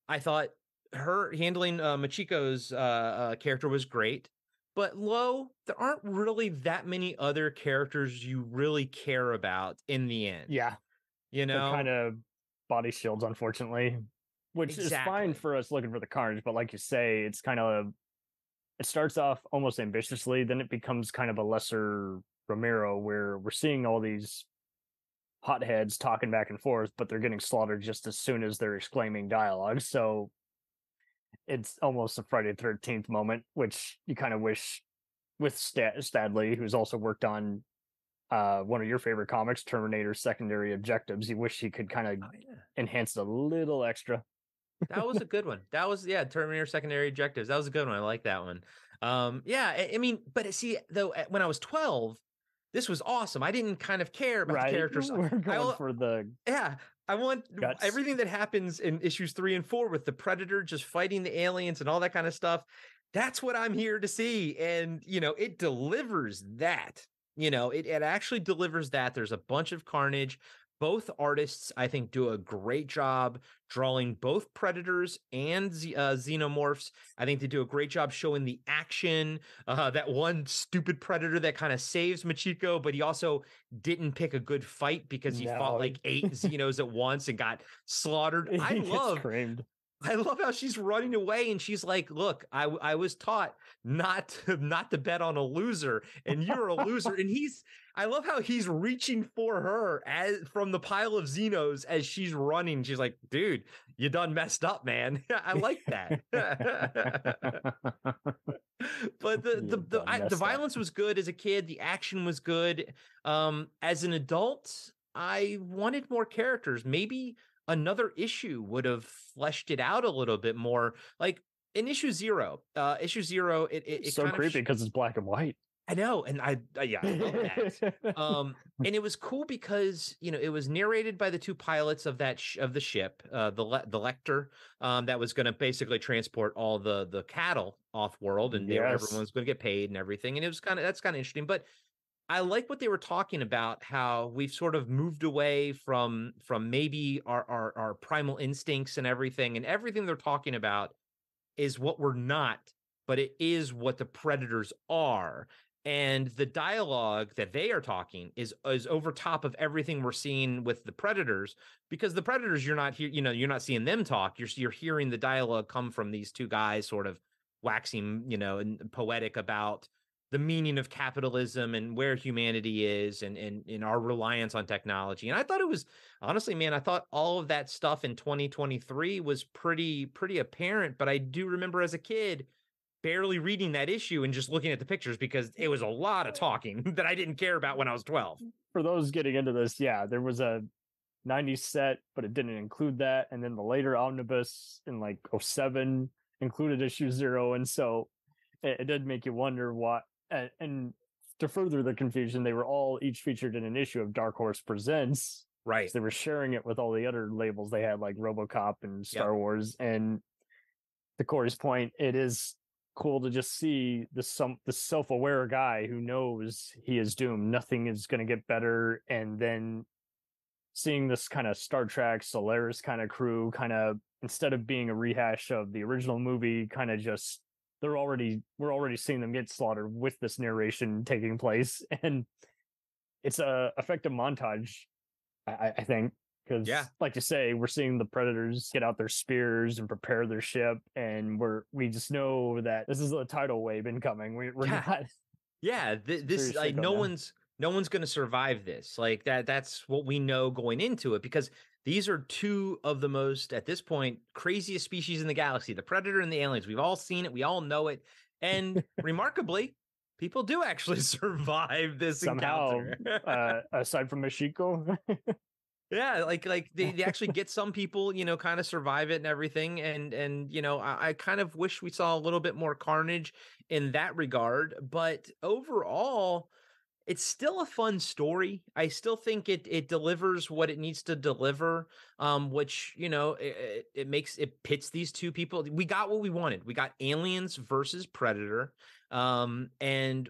I thought her handling Machiko's character was great, but low, there aren't really that many other characters you really care about in the end. Yeah. They're kind of body shields, unfortunately, which is fine for us looking for the carnage. But like you say, it's kind of it starts off almost ambitiously, then it becomes kind of a lesser Romero, where we're seeing all these hotheads talking back and forth, but they're getting slaughtered just as soon as they're exclaiming dialogue. So it's almost a Friday the 13th moment, which you kind of wish with Stadley, who's also worked on one of your favorite comics, Terminator's Secondary Objectives. You wish he could kind of enhance it a little extra. That was a good one. That was, Terminator Secondary Objectives. That was a good one. I like that one. I mean, but see, though, when I was 12, this was awesome. I didn't kind of care about the characters. We're going for the I want guts. Everything that happens in issues 3 and 4 with the Predator just fighting the aliens and all that kind of stuff. That's what I'm here to see. And, it delivers that. It actually delivers that. There's a bunch of carnage. Both artists, I think, do a great job drawing both Predators and Xenomorphs. I think they do a great job showing the action. That one stupid Predator that kind of saves Machiko, but he also didn't pick a good fight because he fought like 8 Xenos at once and got slaughtered. I love how she's running away and she's like, look, I was taught not to bet on a loser, and you're a loser. And I love how he's reaching for her from the pile of Xenos as she's running. She's like, dude, you done messed up, man. I like that. But the violence was good as a kid. The action was good. As an adult, I wanted more characters. Maybe another issue would have fleshed it out a little bit more. Like in issue 0, it's so creepy because it's black and white. I know, and I love that. And it was cool because it was narrated by the 2 pilots of the ship, the Lecter, that was going to basically transport all the cattle off world, and everyone was going to get paid and everything. And it was that's kind of interesting, but I like what they were talking about, how we've sort of moved away from maybe our primal instincts and everything they're talking about is what we're not, but it is what the Predators are. And the dialogue that they are talking is over top of everything we're seeing with the Predators, because the Predators, you're not here, you're not seeing them talk. You're hearing the dialogue come from these 2 guys sort of waxing, and poetic about the meaning of capitalism and where humanity is and our reliance on technology. And I thought it was, honestly, man, I thought all of that stuff in 2023 was pretty apparent. But I do remember as a kid barely reading that issue and just looking at the pictures because it was a lot of talking that I didn't care about when I was 12. For those getting into this, there was a 90s set, but it didn't include that. And then the later omnibus in like 07 included issue 0. And so it did make you wonder what. And to further the confusion, they were all each featured in an issue of Dark Horse Presents. Right. They were sharing it with all the other labels they had, like RoboCop and Star Wars. And to Corey's point, it is cool to just see the self-aware guy who knows he is doomed. Nothing is going to get better. And then seeing this kind of Star Trek Solaris kind of crew, kind of, instead of being a rehash of the original movie, kind of just, we're already seeing them get slaughtered with this narration taking place, and it's a effective montage, I think, because like you say, we're seeing the Predators get out their spears and prepare their ship, and we just know that this is a tidal wave incoming. We're not. Yeah, this like no one's going to survive this. Like that's what we know going into it, because these are 2 of the most, at this point, craziest species in the galaxy, the Predator and the aliens. We've all seen it. We all know it. And remarkably, people do actually survive this encounter. Aside from Machiko. Yeah, like they actually get some people, kind of survive it and everything. And I kind of wish we saw a little bit more carnage in that regard. But overall, it's still a fun story. I still think it delivers what it needs to deliver, which, it pits these 2 people. We got what we wanted. We got aliens versus Predator, and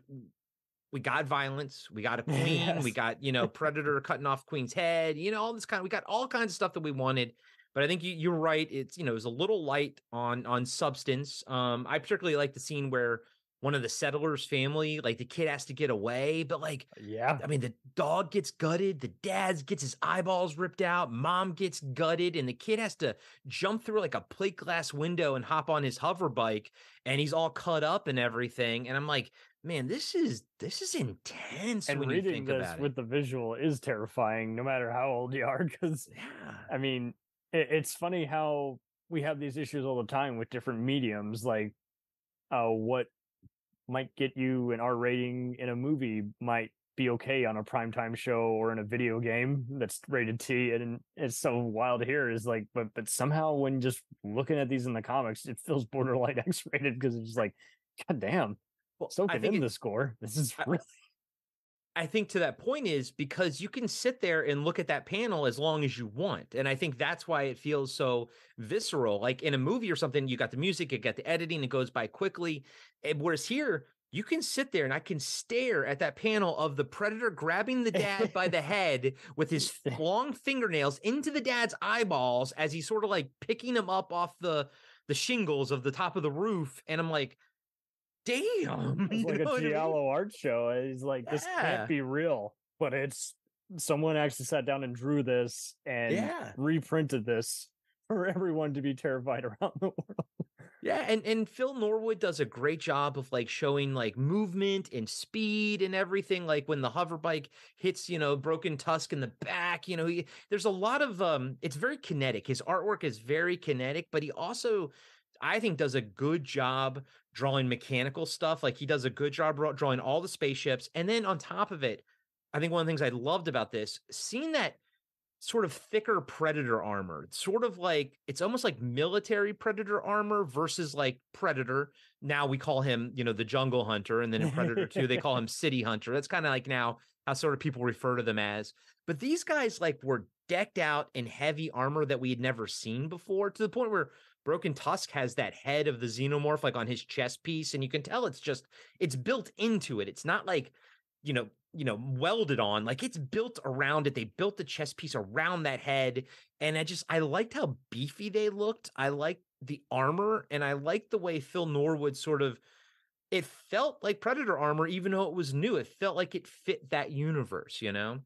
we got violence. We got a queen. We got, Predator cutting off Queen's head, all this we got all kinds of stuff that we wanted. But I think you're right. It's, it was a little light on substance. I particularly like the scene where one of the settlers' family, like the kid has to get away, but like, yeah, I mean, the dog gets gutted, the dad gets his eyeballs ripped out, mom gets gutted, and the kid has to jump through like a plate glass window and hop on his hover bike, and he's all cut up and everything. And I'm like, man, this is intense. And when you reading think this about with it. the visual is terrifying, no matter how old you are. Because I mean, it's funny how we have these issues all the time with different mediums, like what might get you an R rating in a movie might be okay on a primetime show or in a video game that's rated T. And it's so wild here is like, but somehow when just looking at these in the comics, it feels borderline X-rated because it's just like, God damn, soaking in the score. This is really. I think to that point is because you can sit there and look at that panel as long as you want. And I think that's why it feels so visceral. Like in a movie or something, you got the music, you got the editing, it goes by quickly. Whereas here, you can sit there and I can stare at that panel of the predator grabbing the dad by the head with his long fingernails into the dad's eyeballs as he's sort of like picking him up off the shingles of the top of the roof. And I'm like, damn, it's like a Giallo art show. He's like, this can't be real, but it's someone actually sat down and drew this and reprinted this for everyone to be terrified around the world. Yeah, and Phil Norwood does a great job of like showing like movement and speed and everything. Like when the hover bike hits, Broken Tusk in the back, there's a lot of it's very kinetic. His artwork is very kinetic, but he also, I think, does a good job drawing mechanical stuff. Like he does a good job drawing all the spaceships. And then on top of it, I think one of the things I loved about this, seeing that sort of thicker Predator armor, it's sort of like, it's almost like military Predator armor versus like Predator. Now we call him, the Jungle Hunter. And then in Predator 2, they call him City Hunter. That's kind of like now how sort of people refer to them as. But these guys like were decked out in heavy armor that we had never seen before, to the point where Broken Tusk has that head of the Xenomorph like on his chest piece, and you can tell it's built into it. It's not like, welded on, like it's built around it. They built the chest piece around that head, and I liked how beefy they looked. I liked the armor, and I liked the way Phil Norwood it felt like Predator armor, even though it was new. It felt like it fit that universe, 1000%.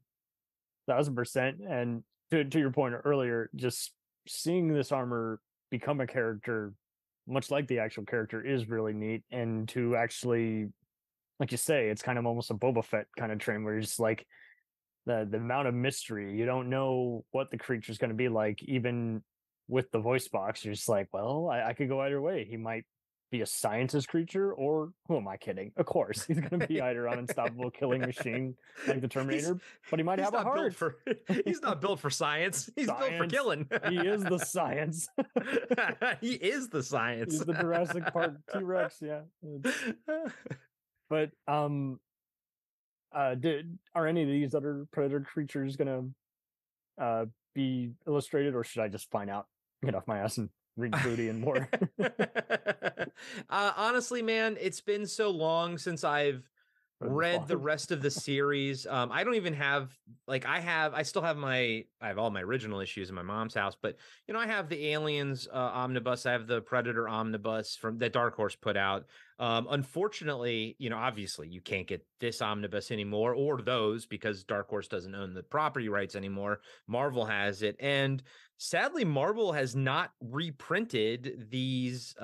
And to your point earlier, just seeing this armor become a character much like the actual character is really neat. And to actually, like you say, it's kind of almost a Boba Fett kind of trend where you're just like the amount of mystery, you don't know what the creature's going to be like. Even with the voice box, you're just like, well, I could go either way. He might be a scientist creature, or who am I kidding? Of course, he's going to be either an unstoppable killing machine like the Terminator, but he might have a heart. He's not built for science. He's built for killing. He is the science. He is the science. He's the Jurassic Park T-Rex. Yeah. But are any of these other Predator creatures going to be illustrated, or should I just find out, get off my ass and read Booty and more? Honestly, man, it's been so long since I've read the rest of the series. I don't even have I still have I have all my original issues in my mom's house, but I have the Aliens omnibus, I have the Predator omnibus from that Dark Horse put out. Unfortunately, obviously you can't get this omnibus anymore, or those, because Dark Horse doesn't own the property rights anymore. Marvel has it, and sadly Marvel has not reprinted these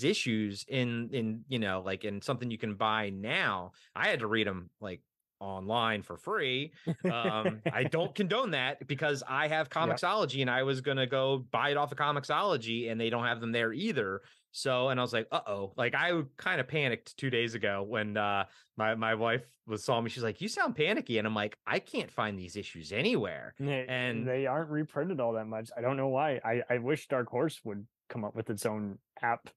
issues in in something you can buy now. I had to read them like online for free. I don't condone that, because I have Comixology, and I was gonna go buy it off of Comixology, and they don't have them there either. So, and I was like, like I kind of panicked 2 days ago when my wife saw me. She's like, you sound panicky. And I'm like, I can't find these issues anywhere. And they aren't reprinted all that much. I don't know why. I wish Dark Horse would come up with its own app.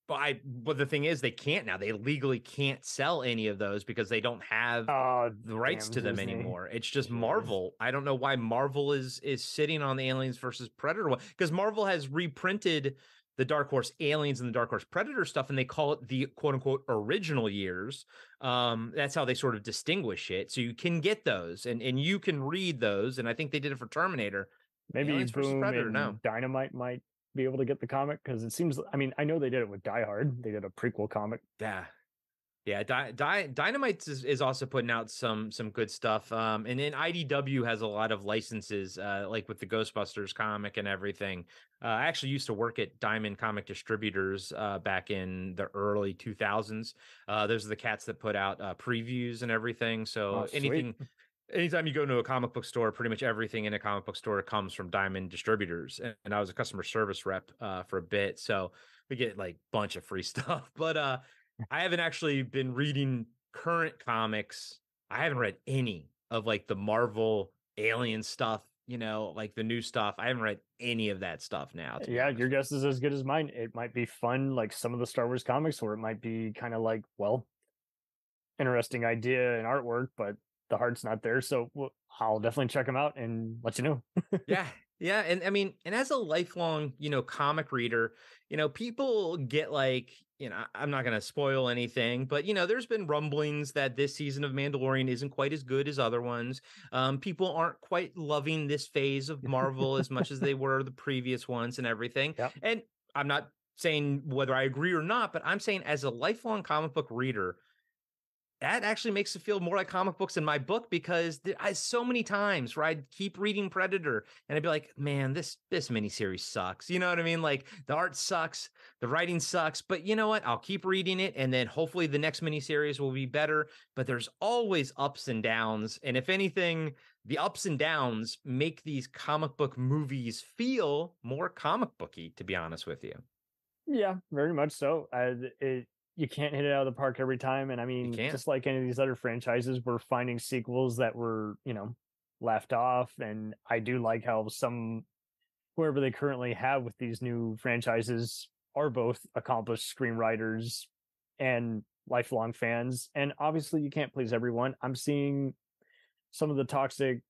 But the thing is, they can't now. They legally can't sell any of those because they don't have the rights to them anymore. It's just Marvel. I don't know why Marvel is sitting on the Aliens versus Predator one, because Marvel has reprinted the Dark Horse Aliens and the Dark Horse Predator stuff, and they call it the quote unquote original years. That's how they sort of distinguish it. So you can get those and you can read those. And I think they did it for Terminator. Maybe Aliens versus Boom Predator, and no. Dynamite might be able to get the comic? Because it seems, I mean, I know they did it with Die Hard. They did a prequel comic. Yeah, Dynamite is also putting out some good stuff. And then IDW has a lot of licenses, like with the Ghostbusters comic and everything. I actually used to work at Diamond Comic Distributors back in the early 2000s. Those are the cats that put out previews and everything. So anytime you go to a comic book store, pretty much everything in a comic book store comes from Diamond Distributors. And I was a customer service rep for a bit, so we get like a bunch of free stuff. But I haven't actually been reading current comics. I haven't read any of like the Marvel Alien stuff, like the new stuff. I haven't read any of that stuff now. Yeah, your guess is as good as mine. It might be fun, like some of the Star Wars comics, or it might be kind of like, well, interesting idea and artwork, but the heart's not there. So I'll definitely check them out and let you know. Yeah. And I mean, and as a lifelong, comic reader, people get like, I'm not going to spoil anything, but, there's been rumblings that this season of Mandalorian isn't quite as good as other ones. People aren't quite loving this phase of Marvel as much as they were the previous ones and everything. Yep. And I'm not saying whether I agree or not, but I'm saying as a lifelong comic book reader, that actually makes it feel more like comic books in my book, because so many times where I'd keep reading Predator and I'd be like, man, this miniseries sucks. You know what I mean? Like the art sucks, the writing sucks, but you know what? I'll keep reading it, and then hopefully the next miniseries will be better. But there's always ups and downs. And if anything, the ups and downs make these comic book movies feel more comic booky, to be honest with you. Yeah, very much so. You can't hit it out of the park every time. And I mean, just like any of these other franchises, we're finding sequels that were, left off. And I do like how whoever they currently have with these new franchises are both accomplished screenwriters and lifelong fans. And obviously you can't please everyone. I'm seeing some of the toxic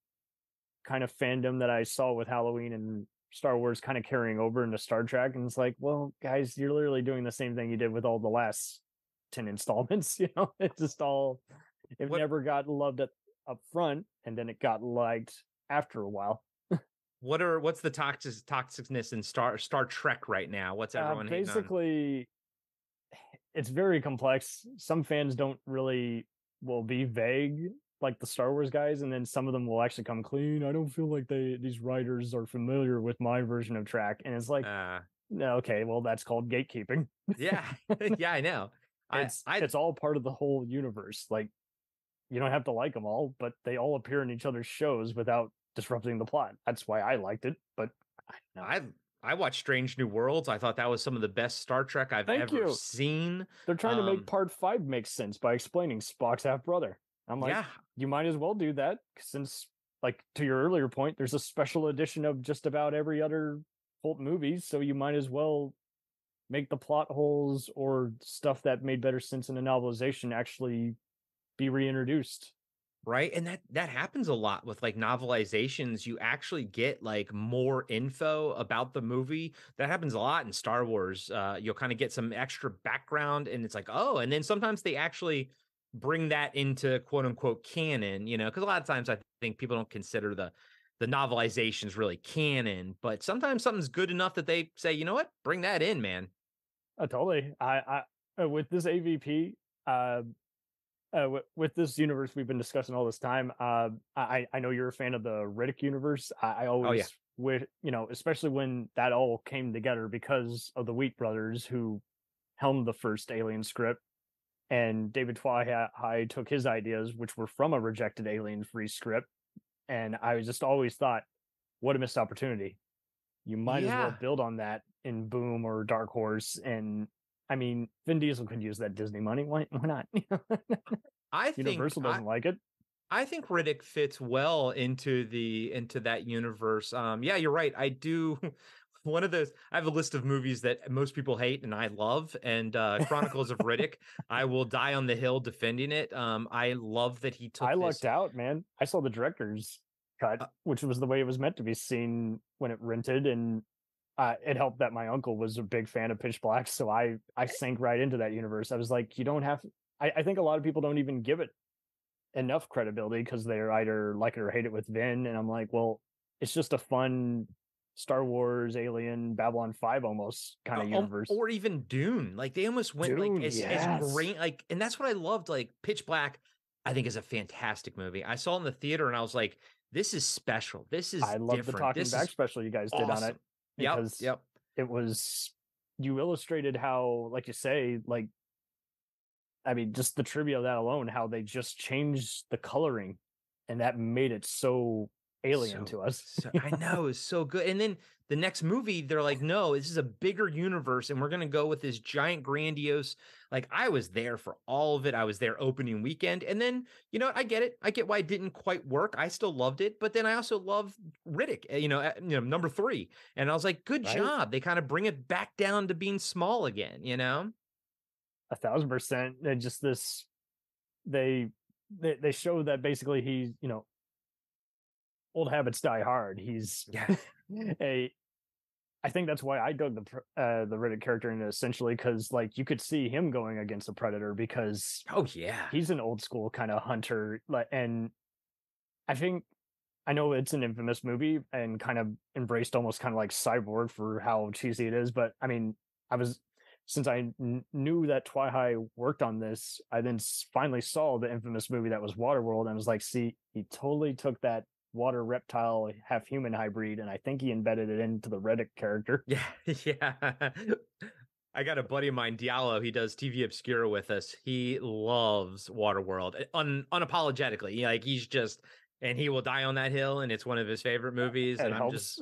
kind of fandom that I saw with Halloween and Star Wars kind of carrying over into Star Trek. And it's like, well, guys, you're literally doing the same thing you did with all the last 10 installments. It just never got loved up front, and then it got liked after a while. What's the toxicness in Star Trek right now? What's everyone hating on? Basically, it's very complex. Some fans don't really will be vague, like the Star Wars guys, and then some of them will actually come clean. I don't feel like these writers are familiar with my version of Trek, and it's like, no, okay, well, that's called gatekeeping. Yeah, yeah, I know. It's all part of the whole universe. Like, you don't have to like them all, but they all appear in each other's shows without disrupting the plot. That's why I liked it. But I watched Strange New Worlds. I thought that was some of the best Star Trek I've ever seen. They're trying to make part 5 make sense by explaining Spock's half brother. I'm like, you might as well do that, since, like, to your earlier point, there's a special edition of just about every other Holt movie, so you might as well make the plot holes or stuff that made better sense in a novelization actually be reintroduced. Right. And that happens a lot with like novelizations. You actually get like more info about the movie. That happens a lot in Star Wars. You'll kind of get some extra background, and it's like, oh, and then sometimes they actually bring that into quote unquote canon, because a lot of times I think people don't consider the novelizations really canon, but sometimes something's good enough that they say, you know what, bring that in, man. Totally. I with this AVP, with this universe we've been discussing all this time, I know you're a fan of the Riddick universe. I always especially when that all came together because of the Wheat brothers who helmed the first Alien script. And David Twahai took his ideas, which were from a rejected Alien free script. And I just always thought, what a missed opportunity. You might as well build on that in Boom or Dark Horse. And I mean, Vin Diesel could use that Disney money. Why not? Universal doesn't like it. I think Riddick fits well into that universe. Yeah, you're right. I do. One of those, I have a list of movies that most people hate and I love, and Chronicles of Riddick, I will die on the hill defending it. I love that he took. I lucked out, man. I saw the director's cut, which was the way it was meant to be seen when it rented, and it helped that my uncle was a big fan of Pitch Black, so I sank right into that universe. I was like, you don't have. I think a lot of people don't even give it enough credibility because they're either like it or hate it with Vin, and I'm like, well, it's just a fun Star Wars, Alien, Babylon 5 almost kind of universe. Or even Dune. Like they almost went Dune, like as great. Like, and that's what I loved. Like Pitch Black, I think is a fantastic movie. I saw it in the theater and I was like, this is special. This is I love different. the talking back special you guys did on it. Because Yep. It was, you illustrated how, like you say, like, I mean, just the trivia of that alone, how they just changed the coloring and that made it so alien to us. I know, it's so good. And then the next movie, they're like, no, this is a bigger universe and we're going to go with this giant grandiose. Like I was there for all of it. I was there opening weekend. And then, you know, I get it. I get why it didn't quite work. I still loved it. But then I also love Riddick, number 3. And I was like, good job. They kind of bring it back down to being small again, you know? 1,000%. And just this, they show that basically he's, you know, old habits die hard. He's I think that's why I dug the Riddick character in essentially because like you could see him going against a predator because he's an old school kind of hunter. And I know it's an infamous movie and kind of embraced almost kind of like Cyborg for how cheesy it is, but I mean since I knew that Twi-Hi worked on this, I then finally saw the infamous movie that was Waterworld and I was like, see, he totally took that water reptile half human hybrid and I think he embedded it into the Riddick character. Yeah. I got a buddy of mine, Diallo. He does TV Obscura with us. He loves Waterworld unapologetically. Like he's just, and he will die on that hill, and it's one of his favorite movies. It and helps.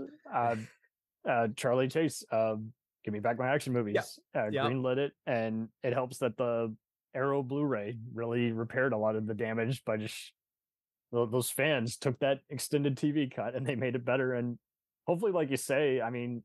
Charlie Chase, give me back my action movies. Greenlit it, and it helps that the Arrow Blu-ray really repaired a lot of the damage by just those fans took that extended TV cut and they made it better. And hopefully, like you say, I mean,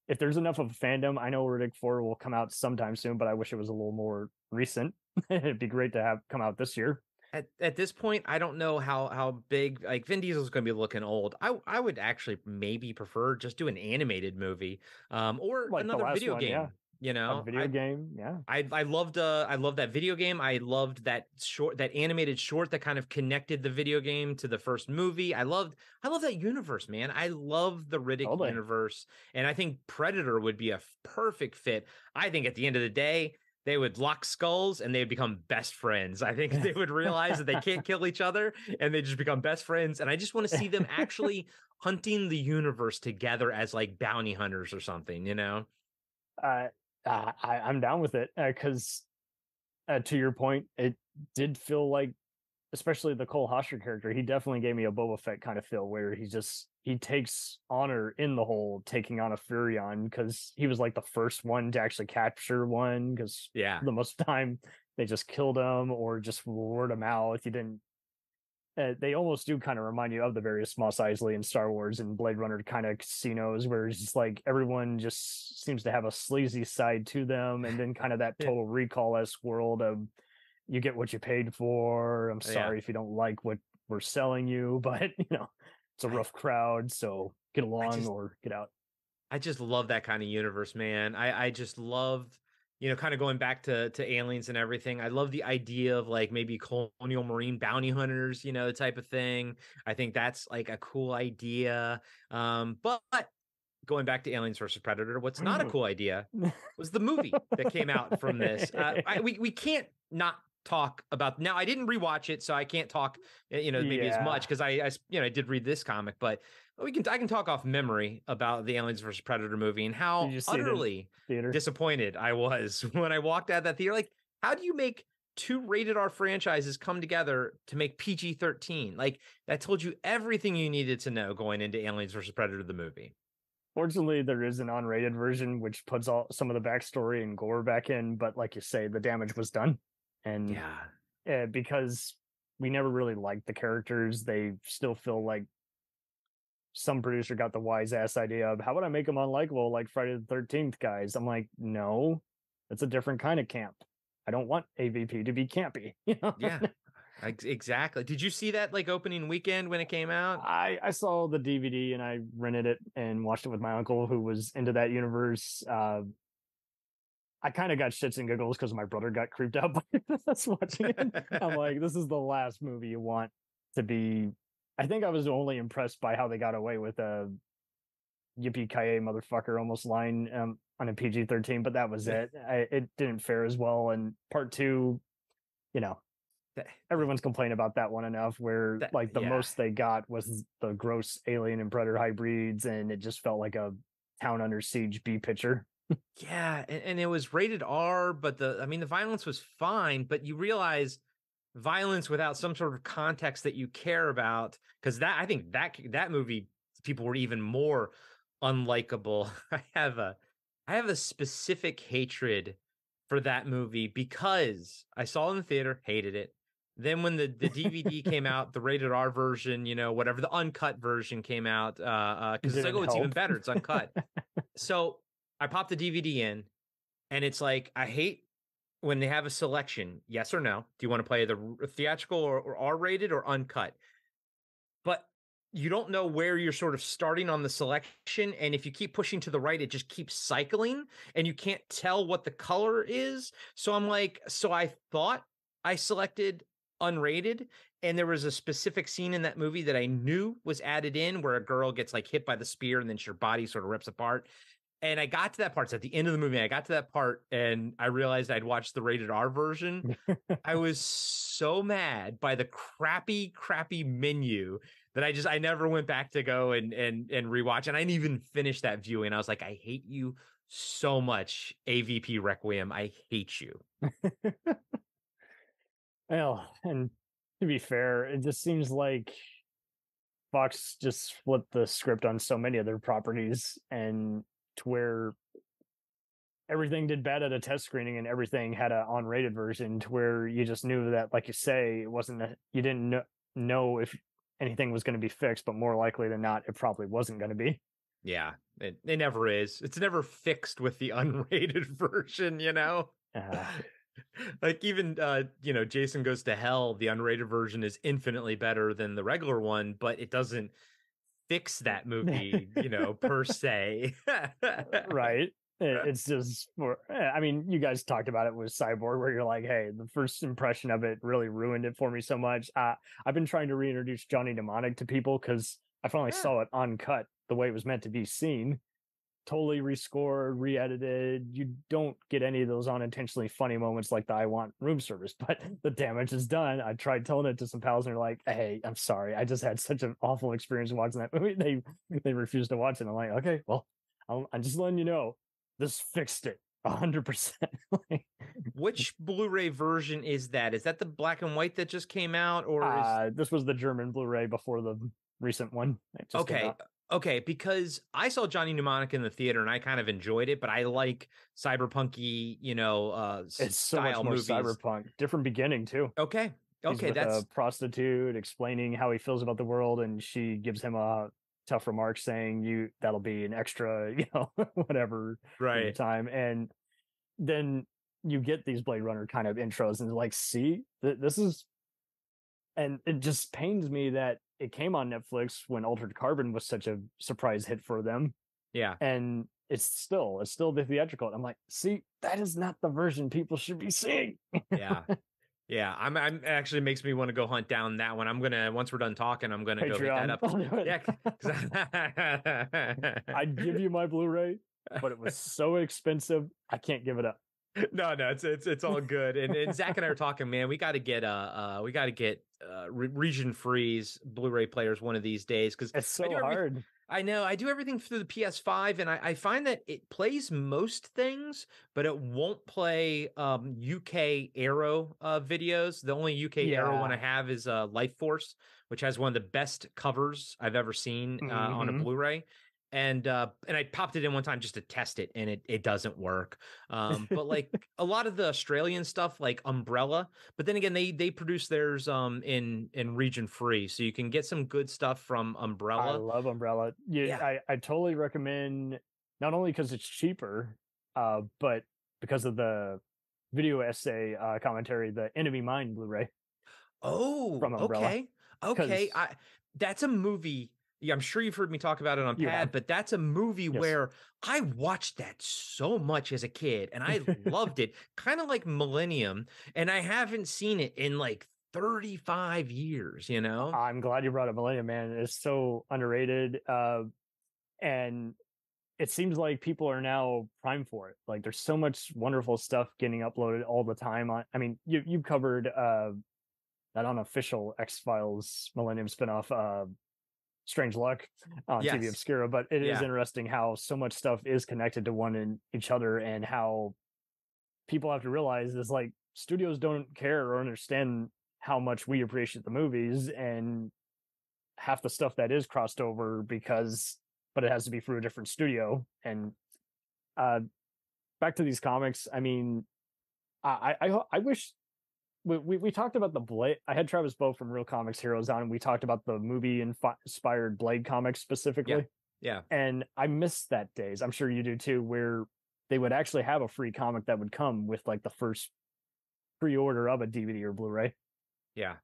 if there's enough of a fandom, I know Riddick 4 will come out sometime soon, but I wish it was a little more recent. It'd be great to have come out this year. At this point, I don't know how big, like Vin Diesel's going to be looking old. I would actually maybe prefer just do an animated movie, or like another video game. Yeah. You know, a video game. Yeah. I loved that video game. I loved that animated short that kind of connected the video game to the first movie. I love that universe, man. I love the Riddick universe. And I think Predator would be a perfect fit. I think at the end of the day, they would lock skulls and they would become best friends. I think they would realize that they can't kill each other and they just become best friends. And I just want to see them actually hunting the universe together as like bounty hunters or something, you know? I'm down with it because to your point, it did feel like, especially the Cole Hosher character, he definitely gave me a Boba Fett kind of feel where he takes honor in the whole taking on a Furion because he was like the first one to actually capture one because the most time they just killed him or just word of mouth. You didn't. They almost do kind of remind you of the various Mos Eisley in Star Wars and Blade Runner kind of casinos where it's just like everyone just seems to have a sleazy side to them, and then kind of that Total Recall-esque world of you get what you paid for. I'm sorry if you don't like what we're selling you, but you know it's a rough crowd, so get along or get out. I just love that kind of universe, man. I just love, you know, kind of going back to aliens and everything. I love the idea of like maybe colonial marine bounty hunters, you know, type of thing. I think that's like a cool idea. But going back to Aliens versus Predator, what's not a cool idea was the movie that came out from this. We can't not talk about now. I didn't rewatch it, so I can't talk, you know, maybe as much because I did read this comic, but I can talk off memory about the Aliens versus Predator movie and how utterly disappointed I was when I walked out of that theater. Like, how do you make 2 rated R franchises come together to make PG-13? Like, that told you everything you needed to know going into Aliens versus Predator, the movie. Fortunately, there is an unrated version which puts some of the backstory and gore back in, but like you say, the damage was done. And because we never really liked the characters, they still feel like some producer got the wise ass idea of how would I make them unlikable like Friday the 13th guys. I'm like, no, it's a different kind of camp. I don't want AVP to be campy. You know? Yeah, exactly. Did you see that like opening weekend when it came out? I saw the DVD and I rented it and watched it with my uncle who was into that universe. I kind of got shits and giggles because my brother got creeped out by us watching it. I'm like, this is the last movie you want to be. I think I was only impressed by how they got away with yippee-ki-yay motherfucker almost line on a PG-13, but that was it. It didn't fare as well. And part 2, you know, everyone's complaining about that one enough, where like the most they got was the gross alien and predator hybrids, and it just felt like a town under siege B picture. Yeah, and it was rated R, but the violence was fine, but you realize violence without some sort of context that you care about, because I think that movie, people were even more unlikable. I have a specific hatred for that movie because I saw it in the theater, hated it. Then when the DVD came out, the rated R version, whatever, the uncut version came out, because it's like, oh, it's even better, it's uncut. So I popped the DVD in, and it's like, I hate when they have a selection, yes or no. Do you want to play the theatrical or R-rated or uncut? But you don't know where you're sort of starting on the selection. And if you keep pushing to the right, it just keeps cycling and you can't tell what the color is. So I'm like, so I thought I selected unrated, and there was a specific scene in that movie that I knew was added in where a girl gets like hit by the spear and then her body sort of rips apart. And I got to that part. It's at the end of the movie. I got to that part and I realized I'd watched the rated R version. I was so mad by the crappy menu that I never went back to go and rewatch. And I didn't even finish that viewing. I was like, I hate you so much, AVP Requiem. I hate you. Well, and to be fair, it just seems like Fox just flipped the script on so many other properties, and to where everything did bad at a test screening and everything had an unrated version, to where you just knew that, like you say, it wasn't you didn't know if anything was going to be fixed, but more likely than not, it probably wasn't going to be. Yeah, it never is. It's never fixed with the unrated version, Like even Jason Goes to Hell, the unrated version is infinitely better than the regular one, but it doesn't fix that movie, per se. Right. It's just you guys talked about it with Cyborg, where you're like, hey, the first impression of it really ruined it for me so much. I've been trying to reintroduce Johnny Mnemonic to people because I finally saw it uncut the way it was meant to be seen. Totally rescored, re-edited. You don't get any of those unintentionally funny moments like the I want room service, but the damage is done. I tried telling it to some pals and they're like, hey, I'm sorry, I just had such an awful experience watching that movie. They refused to watch it. I'm like, okay, well, I'm just letting you know, this fixed it 100%. Which Blu-ray version is that? Is that the black and white that just came out, or this was the German Blu-ray before the recent one? Okay, because I saw Johnny Mnemonic in the theater and I kind of enjoyed it, but I like cyberpunky, it's so style much more movies. Cyberpunk, different beginning too. Okay, that's a prostitute explaining how he feels about the world, and she gives him a tough remark saying, that'll be an extra, whatever right time, and then you get these Blade Runner kind of intros, and like, see, this is, and it just pains me that it came on Netflix when Altered Carbon was such a surprise hit for them. Yeah. And it's still the theatrical. I'm like, see, that is not the version people should be seeing. Yeah. Yeah. I'm actually makes me want to go hunt down that one. I'm going to, once we're done talking, I'm going to go hit that up. Yeah. I'd give you my Blu-ray, but it was so expensive. I can't give it up. No, it's all good. And Zach and I are talking, man, we got to get region freeze Blu-ray players one of these days, because it's so hard. I know. I do everything through the PS5, and I find that it plays most things, but it won't play UK Aero videos. The only UK Aero one I have is Life Force, which has one of the best covers I've ever seen on a Blu-ray. And I popped it in one time just to test it, and it doesn't work. But like a lot of the Australian stuff, like Umbrella, but then again, they produce theirs in region free, so you can get some good stuff from Umbrella. I love Umbrella. I totally recommend, not only because it's cheaper, but because of the video essay commentary, the Enemy Mine Blu-ray. Oh, from Umbrella. Okay. That's a movie. Yeah, I'm sure you've heard me talk about it on Pad, but that's a movie where I watched that so much as a kid and I loved it, kind of like Millennium, and I haven't seen it in like 35 years, I'm glad you brought up Millennium, man. It's so underrated. And it seems like people are now primed for it. Like there's so much wonderful stuff getting uploaded all the time. I mean, you covered that unofficial X-Files Millennium spinoff, Strange Luck on TV Yes. Obscura, but it is Yeah. interesting how so much stuff is connected to one and each other, and how people have to realize is like studios don't care or understand how much we appreciate the movies, and half the stuff that is crossed over but it has to be through a different studio. And back to these comics, I mean, I wish we talked about the Blade. I had Travis Bow from Real Comics Heroes on, and we talked about the movie inspired Blade comics specifically. Yeah. And I miss that days. I'm sure you do too, where they would actually have a free comic that would come with like the first pre-order of a DVD or Blu-ray. Yeah.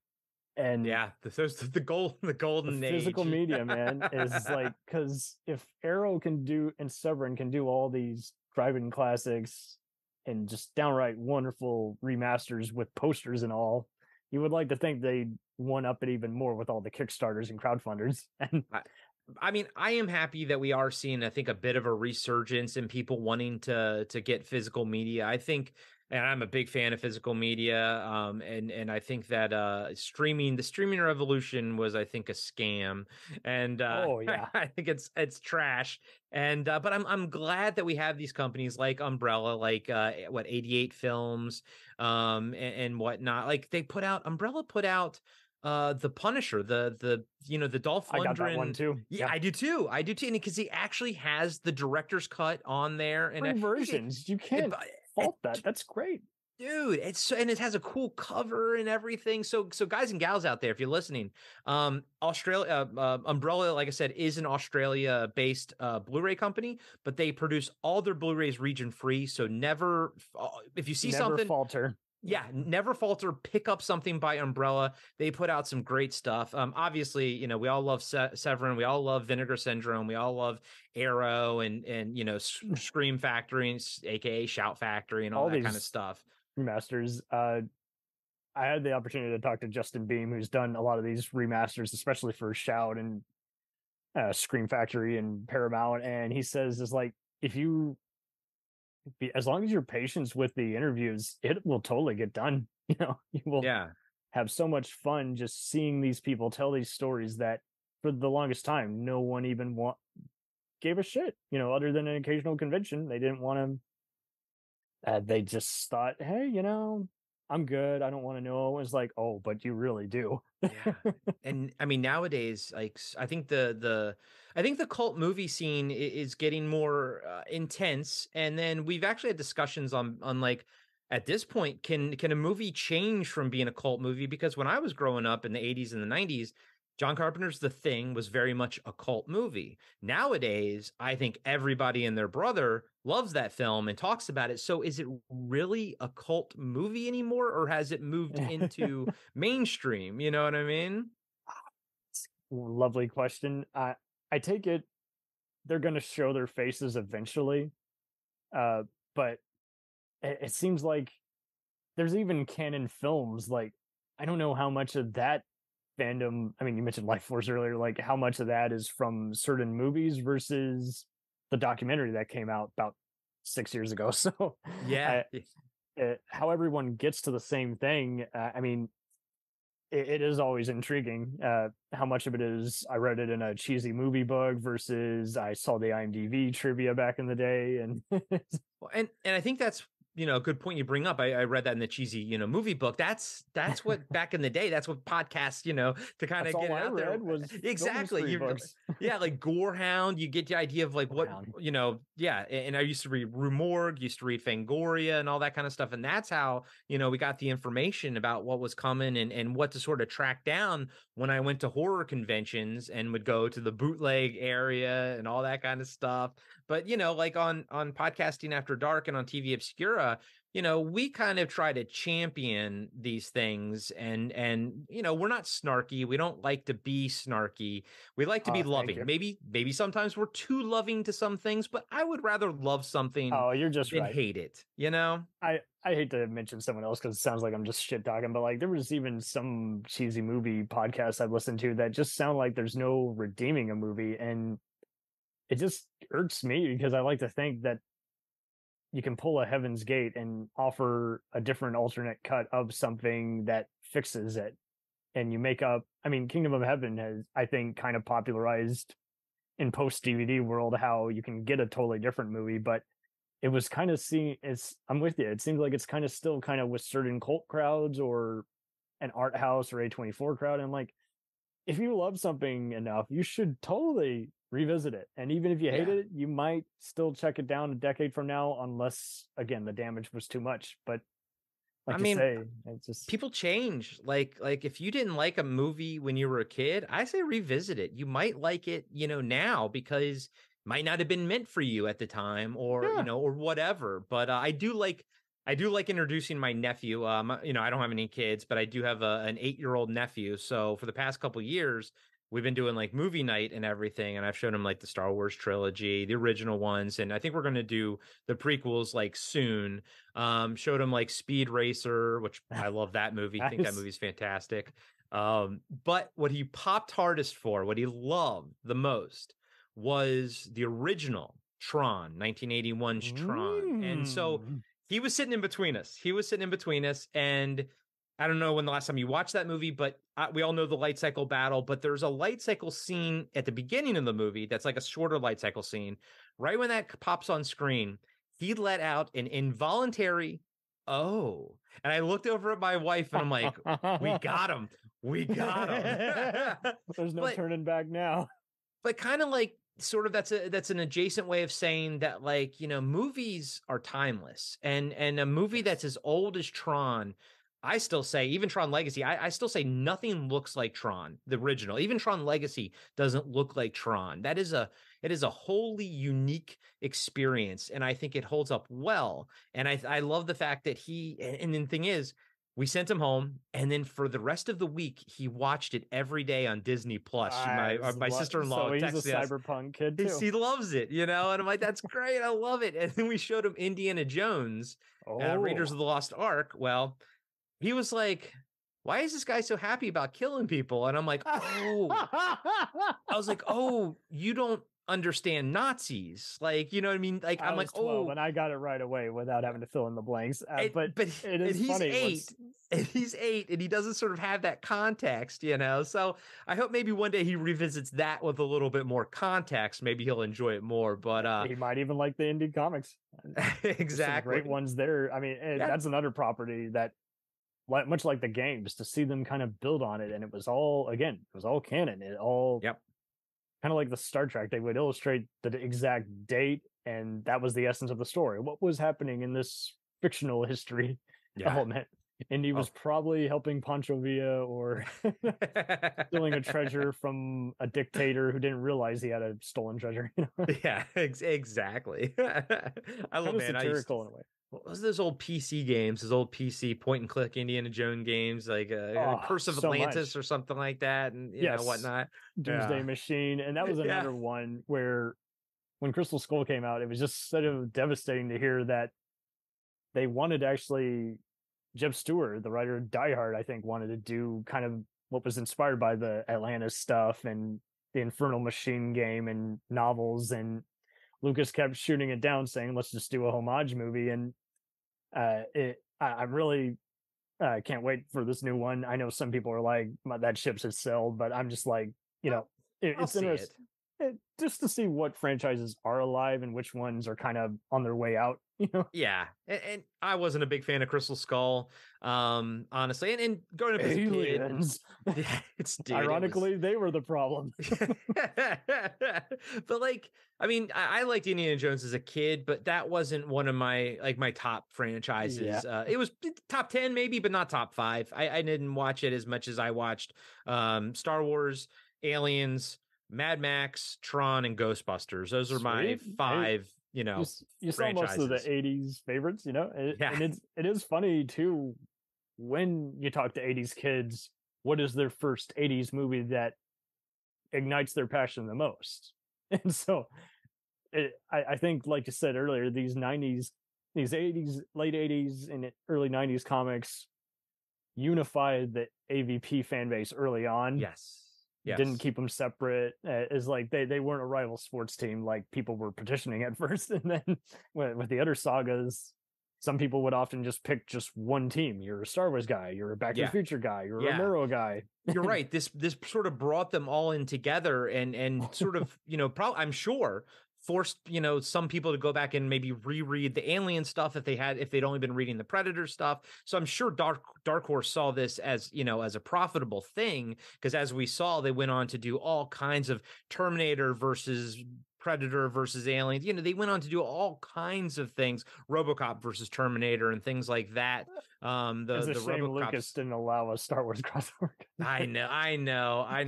And the golden the physical age. media, man, is like, because if Arrow can do and Severin can do all these drive-in classics and just downright wonderful remasters with posters and all, you would like to think they'd one up it even more with all the Kickstarters and crowdfunders. And I mean, I am happy that we are seeing, I think, a bit of a resurgence in people wanting to get physical media. I think, and I'm a big fan of physical media, and I think that the streaming revolution was, I think, a scam, and I think it's trash. And but I'm glad that we have these companies like Umbrella, like 88 Films, and whatnot. Like Umbrella put out the Punisher, the Dolph Lundgren. I got that one too. Yeah, I do too. And because he actually has the director's cut on there, and free versions. You can't fault that. That's great, dude. And it has a cool cover and everything. So guys and gals out there, if you're listening, Australia, Umbrella, like I said, is an Australia-based Blu-ray company, but they produce all their Blu-rays region free. So never, if you see something, falter. Yeah, never falter. Pick up something by Umbrella. They put out some great stuff. Obviously, we all love Severin. We all love Vinegar Syndrome. We all love Arrow and Scream Factory, aka Shout Factory, and all that kind of stuff. Remasters. I had the opportunity to talk to Justin Beam, who's done a lot of these remasters, especially for Shout and Scream Factory and Paramount. And he says, is like, as long as you're patient with the interviews, it will totally get done. You will have so much fun just seeing these people tell these stories that for the longest time, no one even gave a shit, other than an occasional convention. They didn't want to, they just thought, hey, I'm good. I don't want to know. It's like, oh, but you really do. And I mean, nowadays, like, I think the cult movie scene is getting more intense. And then we've actually had discussions on like, at this point, can a movie change from being a cult movie? Because when I was growing up in the 80s and the 90s, John Carpenter's The Thing was very much a cult movie. Nowadays, I think everybody and their brother loves that film and talks about it. So is it really a cult movie anymore, or has it moved into mainstream? You know what I mean? Lovely question. I take it they're going to show their faces eventually. But it seems like there's even canon films. Like, I don't know how much of that fandom, I mean, you mentioned Life Force earlier, like how much of that is from certain movies versus the documentary that came out about 6 years ago. So how everyone gets to the same thing, I mean, it is always intriguing how much of it is I read it in a cheesy movie book versus I saw the IMDb trivia back in the day. And and I think that's a good point you bring up. I read that in the cheesy, movie book. That's what back in the day, that's what podcasts, to kind of get it out there. Was exactly. Like Gorehound, you get the idea of like what, and I used to read Rue Morgue, used to read Fangoria and all that kind of stuff. And that's how, we got the information about what was coming and what to sort of track down when I went to horror conventions and would go to the bootleg area and all that kind of stuff. But, like on Podcasting After Dark and on TV Obscura, we kind of try to champion these things and we're not snarky. We don't like to be snarky. We like to be loving. Maybe sometimes we're too loving to some things, but I would rather love something you're just than right. hate it, I hate to mention someone else because it sounds like I'm just shit talking, but like there was even some cheesy movie podcasts I've listened to that just sound like there's no redeeming a movie. And it just irks me because I like to think that you can pull a Heaven's Gate and offer a different alternate cut of something that fixes it. And you make up, I mean, Kingdom of Heaven has, I think, kind of popularized in post DVD world how you can get a totally different movie, but it was kind of I'm with you. It seems like it's kind of still kind of with certain cult crowds or an art house or A24 crowd. And like, if you love something enough, you should totally revisit it. And even if you hate it, you might still check it down a decade from now, unless again the damage was too much. But like it's just people change. Like if you didn't like a movie when you were a kid, I say revisit it. You might like it, now because it might not have been meant for you at the time, or or whatever. But I do like introducing my nephew. I don't have any kids, but I do have an 8-year-old nephew. So for the past couple years, we've been doing like movie night and everything. And I've shown him like the Star Wars trilogy, the original ones. And I think we're going to do the prequels like soon. Showed him like Speed Racer, which I love that movie. I think that movie's fantastic. But what he popped hardest for, what he loved the most was the original Tron, 1981's Tron. And so he was sitting in between us. And I don't know when the last time you watched that movie, but we all know the light cycle battle, but there's a light cycle scene at the beginning of the movie that's like a shorter light cycle scene. Right when that pops on screen, he let out an involuntary, oh. And I looked over at my wife and I'm like, we got him. There's no turning back now. But kind of like, sort of that's an adjacent way of saying that, like, movies are timeless, and a movie that's as old as Tron, I still say, even Tron Legacy, I still say nothing looks like Tron, the original. Even Tron Legacy doesn't look like Tron. It is a wholly unique experience, and I think it holds up well. And I love the fact that and the thing is, we sent him home, and then for the rest of the week, he watched it every day on Disney Plus. My sister-in-law he's texted a us. cyberpunk kid too. He loves it, and I'm like, that's great, I love it. And then we showed him Indiana Jones, Raiders of the Lost Ark. Well, he was like, why is this guy so happy about killing people? And I'm like, oh. I was like, oh, you don't understand Nazis, like, you know what I mean? Like, I'm like, 12, and I got it right away without having to fill in the blanks. But it is he's funny. 8, and he's 8, and he doesn't sort of have that context, So I hope maybe one day he revisits that with a little bit more context. Maybe he'll enjoy it more. But he might even like the indie comics. Exactly, great ones there. I mean, that's another property that, much like the games, to see them kind of build on it, and it was all canon. It all kind of like the Star Trek, they would illustrate the exact date, and that was the essence of the story. What was happening in this fictional history element? And he was probably helping Pancho Villa or stealing a treasure from a dictator who didn't realize he had a stolen treasure. Yeah, exactly. I love, man. Satirical in a way. What was those old PC games? Those old PC point and click Indiana Jones games, like Curse of Atlantis or something like that, and you know whatnot. Doomsday Machine, and that was another one where, when Crystal Skull came out, it was just sort of devastating to hear that they wanted to actually. Jeb Stewart, the writer of Die Hard, I think, wanted to do kind of what was inspired by the Atlantis stuff and the Infernal Machine game and novels, and Lucas kept shooting it down, saying, let's just do a homage movie. And I really can't wait for this new one. I know some people are like, that ship's has sailed, but I'm just like, it's interesting just to see what franchises are alive and which ones are kind of on their way out. Yeah, and I wasn't a big fan of Crystal Skull, honestly. And growing up as a kid, ironically, they were the problem. But like, I mean, I liked Indiana Jones as a kid, but that wasn't one of my top franchises. It was top 10 maybe, but not top 5. I didn't watch it as much as I watched Star Wars, Aliens, Mad Max, Tron, and Ghostbusters. Those are my 5. You saw most of the 80s favorites, and it is funny too when you talk to 80s kids, what is their first 80s movie that ignites their passion the most? And so I think, like you said earlier, these 90s, these 80s, late 80s and early 90s comics unified the AVP fan base early on. Yes. didn't keep them separate. Is like they weren't a rival sports team like people were petitioning at first, and then with the other sagas, some people would often just pick just one team. You're a Star Wars guy, you're a Back to the Future guy, you're a Romero guy. You're right. This sort of brought them all in together and sort of, I'm sure forced, some people to go back and maybe reread the Alien stuff if they'd only been reading the Predator stuff. So I'm sure Dark Horse saw this as, as a profitable thing, because as we saw, they went on to do all kinds of Terminator versus Predator versus Alien. They went on to do all kinds of things, RoboCop versus Terminator and things like that. It's a shame Lucas didn't allow a Star Wars crossover. I know. I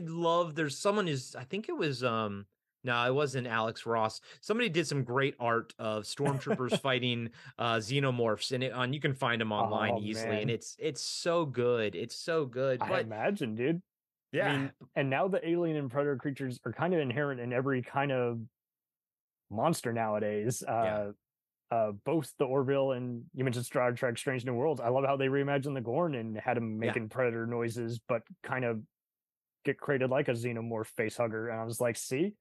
love. There's someone I think it was no, it wasn't Alex Ross. Somebody did some great art of stormtroopers fighting xenomorphs, and you can find them online easily, man. And it's so good. It's so good. I imagine, dude. Yeah. I mean, and now the alien and predator creatures are kind of inherent in every kind of monster nowadays. Both the Orville and you mentioned Star Trek Strange New Worlds. I love how they reimagined the Gorn and had him making predator noises, but kind of get created like a xenomorph face hugger. And I was like, see,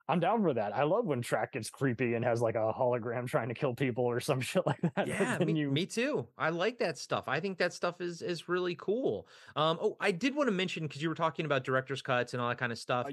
I'm down for that. I love when Track gets creepy and has like a hologram trying to kill people or some shit like that. Yeah, me too. I like that stuff. I think that stuff is really cool. I did want to mention, because you were talking about director's cuts and all that kind of stuff.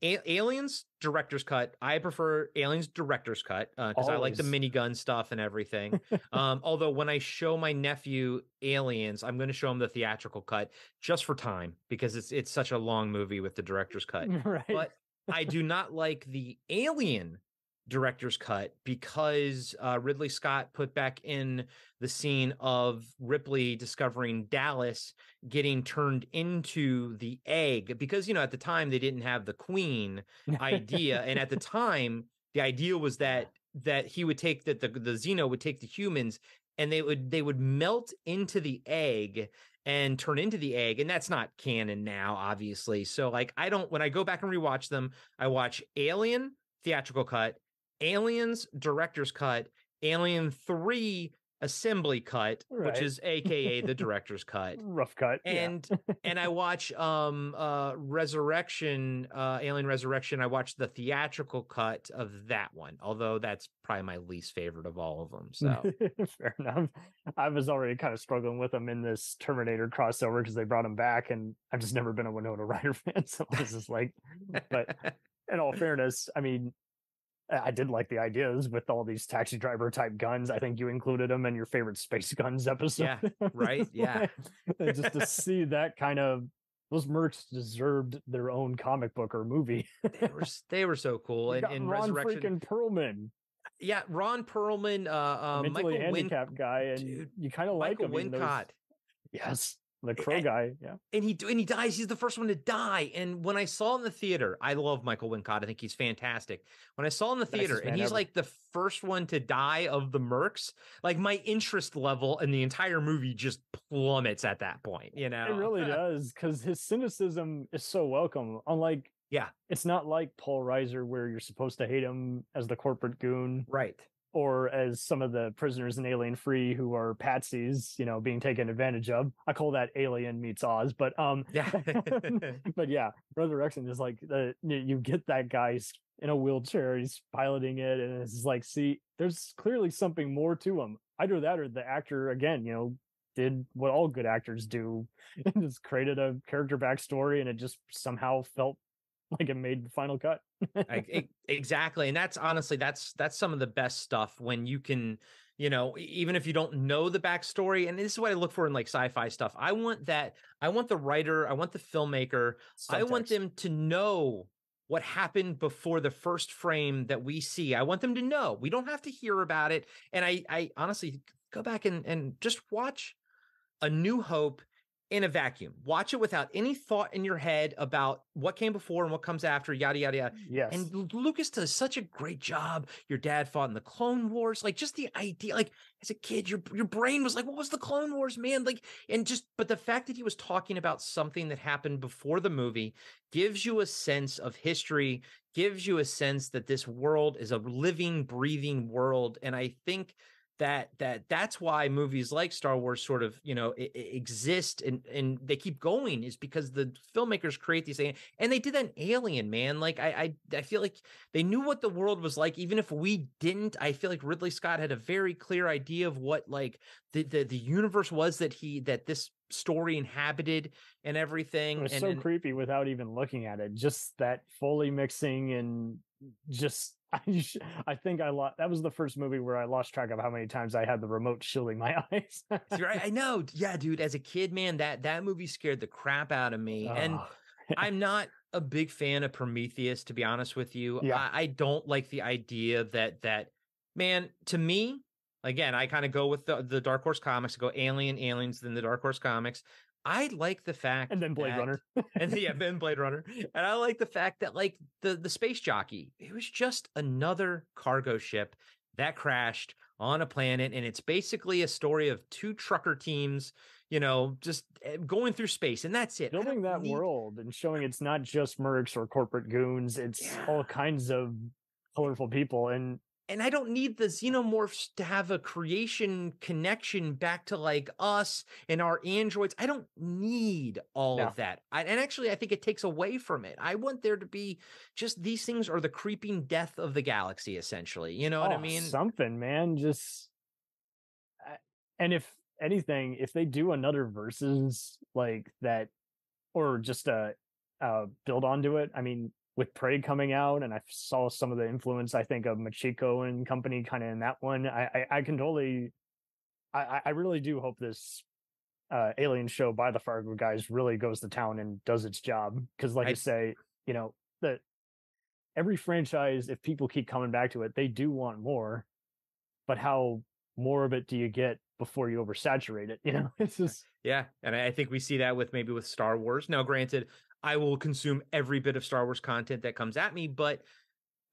Aliens director's cut. I prefer Aliens director's cut because I like the minigun stuff and everything. Although when I show my nephew Aliens, I'm going to show him the theatrical cut just for time, because it's such a long movie with the director's cut. Right. But I do not like the Alien director's cut because Ridley Scott put back in the scene of Ripley discovering Dallas getting turned into the egg, because at the time they didn't have the queen idea, and at the time the idea was that he would take the Xeno would take the humans and they would melt into the egg and turn into the egg, and that's not canon now, obviously. So like when I go back and rewatch them, I watch Alien theatrical cut, Aliens director's cut, Alien 3 assembly cut, which is AKA the director's cut. Rough cut. And and I watch Resurrection, Alien Resurrection. I watched the theatrical cut of that one, although that's probably my least favorite of all of them. So fair enough. I was already kind of struggling with them in this Terminator crossover because they brought him back, and I've just never been a Winona Ryder fan, so I was just like, but in all fairness, I mean, I did like the ideas with all these taxi driver type guns. I think you included them in your favorite space guns episode. Yeah, right. Yeah. Just to see that kind of, those mercs deserved their own comic book or movie. they were so cool. And Ron Resurrection, freaking Perlman. Yeah, Ron Perlman, mentally handicapped guy, and dude, you kind of like Michael him. Wincott. Yes. The Crow guy, yeah. And he dies. He's the first one to die. And when I saw in the theater, I love Michael Wincott. I think he's fantastic. When I saw in the theater, and he's like the first one to die of the mercs, like my interest level in the entire movie just plummets at that point, It really does, because his cynicism is so welcome. Unlike, it's not like Paul Reiser where you're supposed to hate him as the corporate goon. Right. Or as some of the prisoners in Alien Free who are patsies, being taken advantage of. I call that Alien meets Oz, but but yeah, Resurrection is like you get that guy in a wheelchair, he's piloting it, and it's like, see, there's clearly something more to him. Either that or the actor again, did what all good actors do and just created a character backstory, and it just somehow felt like it made the final cut. Exactly. And that's honestly, that's some of the best stuff when you can, even if you don't know the backstory. And this is what I look for in like sci-fi stuff. I want the writer, I want the filmmaker, I want them to know what happened before the first frame that we see. I want them to know. We don't have to hear about it. And I honestly go back and just watch A New Hope in a vacuum. Watch it without any thought in your head about what came before and what comes after, yada, yada, yada. Yes. And Lucas does such a great job. Your dad fought in the Clone Wars. Like, just the idea, like, as a kid, your brain was like, what was the Clone Wars, man? Like, but the fact that he was talking about something that happened before the movie gives you a sense of history, gives you a sense that this world is a living, breathing world. And I think that's why movies like Star Wars sort of, exist and they keep going, is because the filmmakers create these things. And they did that in Alien, man. Like I feel like they knew what the world was like, even if we didn't. I feel like Ridley Scott had a very clear idea of what like the universe was that this story inhabited and everything. It was and so creepy without even looking at it. Just that Foley mixing and just I think that was the first movie where I lost track of how many times I had the remote shielding my eyes. Right, I know. Yeah, dude, as a kid, man, that movie scared the crap out of me. And I'm not a big fan of Prometheus, to be honest with you. Yeah. I don't like the idea that man, to me, again, I kind of go with the Dark Horse comics. I go aliens, then the Dark Horse comics. I like the fact, and then Blade Runner, and then Blade Runner, and I like the fact that like the space jockey, it was just another cargo ship that crashed on a planet, and it's basically a story of two trucker teams, just going through space, and that's it. Building that world and showing it's not just mercs or corporate goons; it's all kinds of colorful people. And I don't need the Xenomorphs to have a creation connection back to like us and our androids. I don't need all of that. And actually, I think it takes away from it. I want there to be just these things are the creeping death of the galaxy, essentially. You know what I mean? Something, man. Just and if anything, if they do another versus like that, or just build onto it. I mean, with Prey coming out, and I saw some of the influence, I think, of Machiko and company kind of in that one. I can totally, I really do hope this Alien show by the Fargo guys really goes to town and does its job. Because like I say, that every franchise, if people keep coming back to it, they do want more. But how more of it do you get before you oversaturate it? It's just... Yeah, and I think we see that with Star Wars. Now, granted, I will consume every bit of Star Wars content that comes at me, but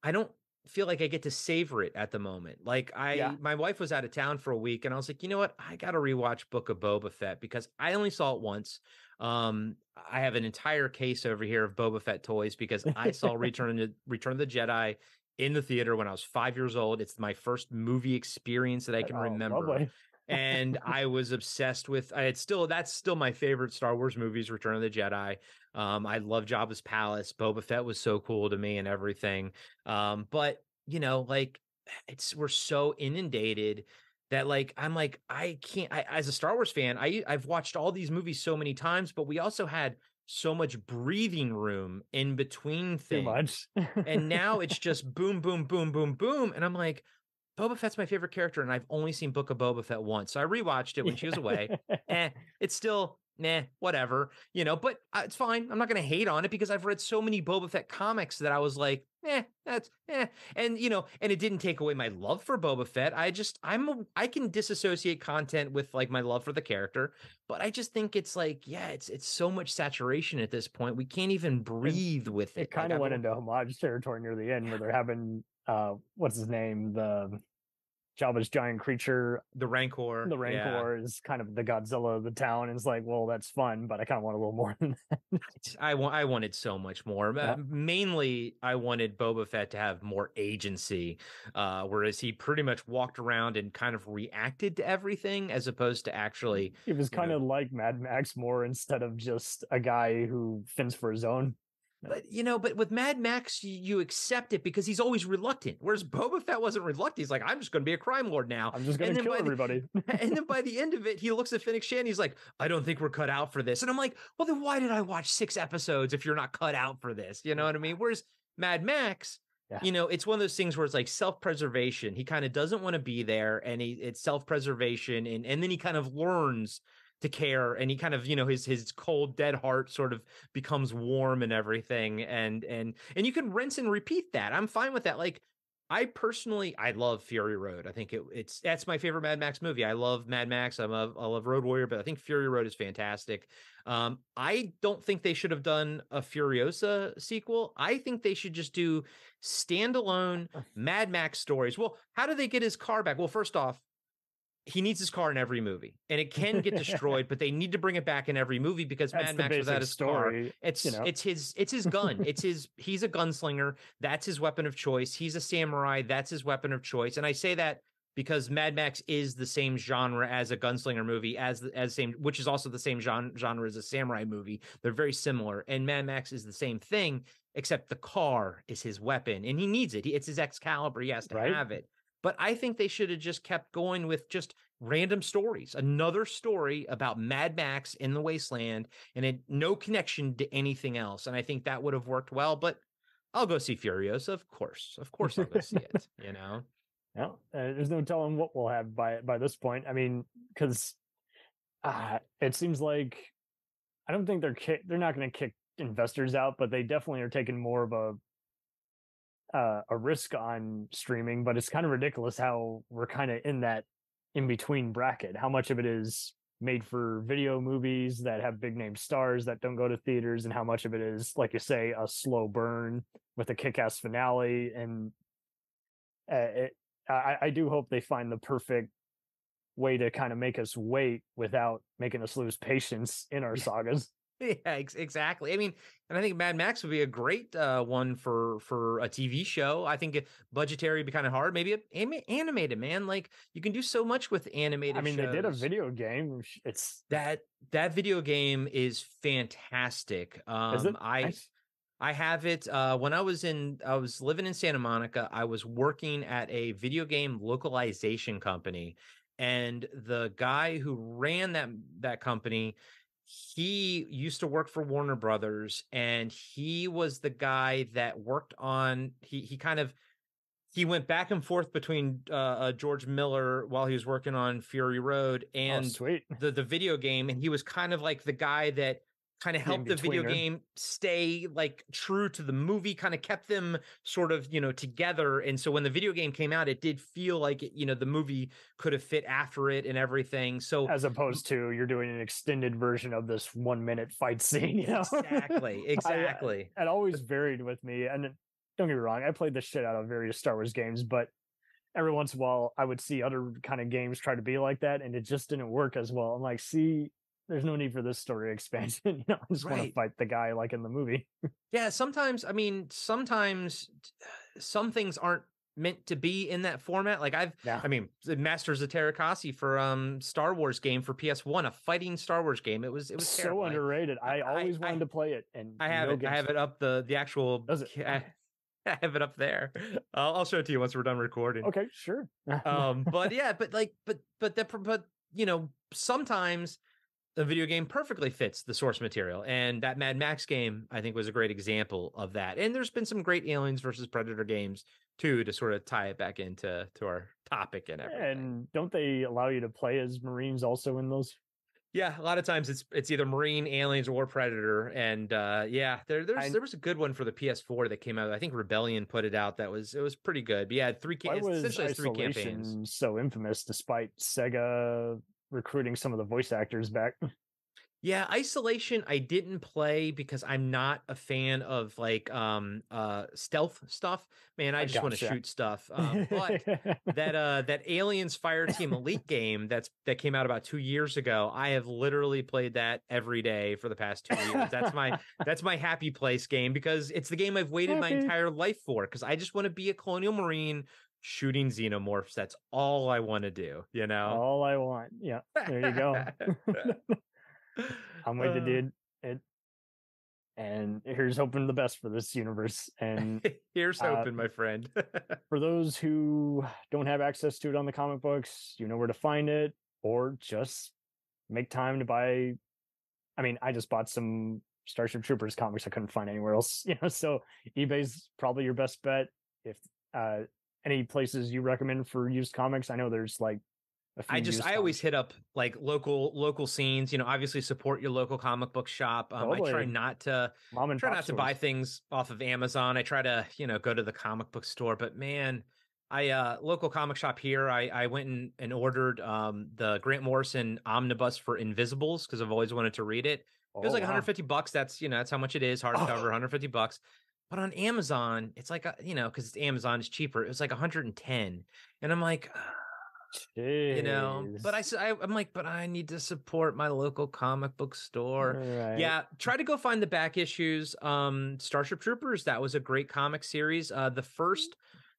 I don't feel like I get to savor it at the moment. Like my wife was out of town for a week, and I was like, you know what? I got to rewatch Book of Boba Fett because I only saw it once. I have an entire case over here of Boba Fett toys because I saw Return of the Jedi in the theater when I was 5 years old. It's my first movie experience that I can remember. Lovely. And I was obsessed with that's still my favorite Star Wars movies, Return of the Jedi. I love Jabba's palace. Boba Fett was so cool to me and everything. But we're so inundated that I'm like, I can't, as a Star Wars fan, I've watched all these movies so many times, but we also had so much breathing room in between things. Too much. And now it's just boom, boom, boom, boom, boom. And I'm like, Boba Fett's my favorite character, and I've only seen Book of Boba Fett once. So I rewatched it when she was away. It's still, whatever, but it's fine. I'm not going to hate on it because I've read so many Boba Fett comics that I was like, that's. And, and it didn't take away my love for Boba Fett. I can disassociate content with like my love for the character, but I just think it's like, it's so much saturation at this point. We can't even breathe with it. It kind of went into homage territory near the end where they're having, what's his name? The Jabba's giant creature, the Rancor. The Rancor is kind of the Godzilla of the town. And it's like, well, that's fun, but I kind of want a little more than that. I wanted so much more. Mainly, I wanted Boba Fett to have more agency, whereas he pretty much walked around and kind of reacted to everything, as opposed to actually. It was kind of like Mad Max more, instead of just a guy who fends for his own. But with Mad Max, you accept it because he's always reluctant. Whereas Boba Fett wasn't reluctant. He's like, I'm just going to be a crime lord now. I'm just going to kill everybody. And then by the end of it, he looks at Fennec Shand. He's like, I don't think we're cut out for this. And I'm like, well, then why did I watch 6 episodes if you're not cut out for this? You know what I mean? Whereas Mad Max, it's one of those things where it's like self-preservation. He kind of doesn't want to be there, and it's self-preservation. And then he kind of learns to care, and he kind of, his cold, dead heart sort of becomes warm and everything. And you can rinse and repeat that. I'm fine with that. Like, I love Fury Road. I think that's my favorite Mad Max movie. I love Mad Max. I love Road Warrior, but I think Fury Road is fantastic. I don't think they should have done a Furiosa sequel. I think they should just do standalone Mad Max stories. Well, how do they get his car back? Well, first off, he needs his car in every movie, and it can get destroyed, but they need to bring it back in every movie because Mad Max without his car, it's his gun. He's a gunslinger. That's his weapon of choice. He's a samurai. That's his weapon of choice. And I say that because Mad Max is the same genre as a gunslinger movie, as same, which is also the same genre as a samurai movie. They're very similar, and Mad Max is the same thing, except the car is his weapon, and he needs it. It's his Excalibur. He has to have it. But I think they should have just kept going with just random stories, another story about Mad Max in the wasteland, and no connection to anything else. And I think that would have worked well. But I'll go see Furiosa, of course. Of course, I'll go see it. You know. No, there's no telling what we'll have by this point. I mean, because it seems like I don't think they're not going to kick investors out, but they definitely are taking more of a risk on streaming. But it's kind of ridiculous how we're kind of in that in between bracket. How much of it is made for video movies that have big name stars that don't go to theaters, and how much of it is, like you say, a slow burn with a kick-ass finale. And I do hope they find the perfect way to kind of make us wait without making us lose patience in our sagas. Yeah, exactly. I mean, and I think Mad Max would be a great one for a TV show. I think budgetary would be kind of hard. Maybe animated, man. Like, you can do so much with animated. I mean, shows. They did a video game. It's that video game is fantastic. Is it? I have it. When I was living in Santa Monica, I was working at a video game localization company, and the guy who ran that company, he used to work for Warner Brothers, and he was the guy that worked on he went back and forth between George Miller while he was working on Fury Road and the video game, and he was kind of like the guy that kind of helped the video game stay like true to the movie, kind of kept them sort of, together. And so when the video game came out, it did feel like the movie could have fit after it and everything. So as opposed to you're doing an extended version of this 1 minute fight scene, Exactly. It always varied with me. And don't get me wrong, I played the shit out of various Star Wars games, but every once in a while I would see other kind of games try to be like that, and it just didn't work as well. I'm like, there's no need for this story expansion. I just want to fight the guy like in the movie. Yeah, sometimes some things aren't meant to be in that format. Like Masters of Terrakasi for Star Wars game for PS1, a fighting Star Wars game. It was so underrated. I always wanted to play it, and I have it. I have it up the actual. Does it? I have it up there. I'll show it to you once we're done recording. Okay, sure. But sometimes the video game perfectly fits the source material, and that Mad Max game I think was a great example of that. And there's been some great Aliens versus Predator games too, to sort of tie it back into our topic and everything. And don't they allow you to play as Marines also in those? Yeah, a lot of times it's either Marine, Aliens, or Predator. And there was a good one for the PS4 that came out. I think Rebellion put it out. It was pretty good. But yeah, essentially three campaigns. So infamous, despite Sega recruiting some of the voice actors back. Yeah, Isolation I didn't play because I'm not a fan of like stealth stuff. Man, I just want to shoot stuff. But that Aliens Fireteam Elite game that came out about 2 years ago, I have literally played that every day for the past 2 years. That's my happy place game, because it's the game I've waited my entire life for, because I just want to be a Colonial Marine shooting xenomorphs. That's all I want to do, All I want. Yeah, there you go. I'm with you, dude. And here's hoping the best for this universe. And here's hoping, my friend. For those who don't have access to it on the comic books, you know where to find it, or just make time to buy. I mean, I just bought some Starship Troopers comics I couldn't find anywhere else. So eBay's probably your best bet. If any places you recommend for used comics, I know there's like. I always hit up like local scenes, obviously support your local comic book shop. I try not to buy things off of Amazon. I try to, go to the comic book store, but man, local comic shop here, I went and ordered the Grant Morrison omnibus for Invisibles, because I've always wanted to read it. It was like $150. That's how much it is, hardcover, $150. But on Amazon, it's like, because it's Amazon, it's cheaper. It was like 110. And I'm like, Jeez. but I'm like, but I need to support my local comic book store. Right. Yeah, try to go find the back issues. Starship Troopers, that was a great comic series. The first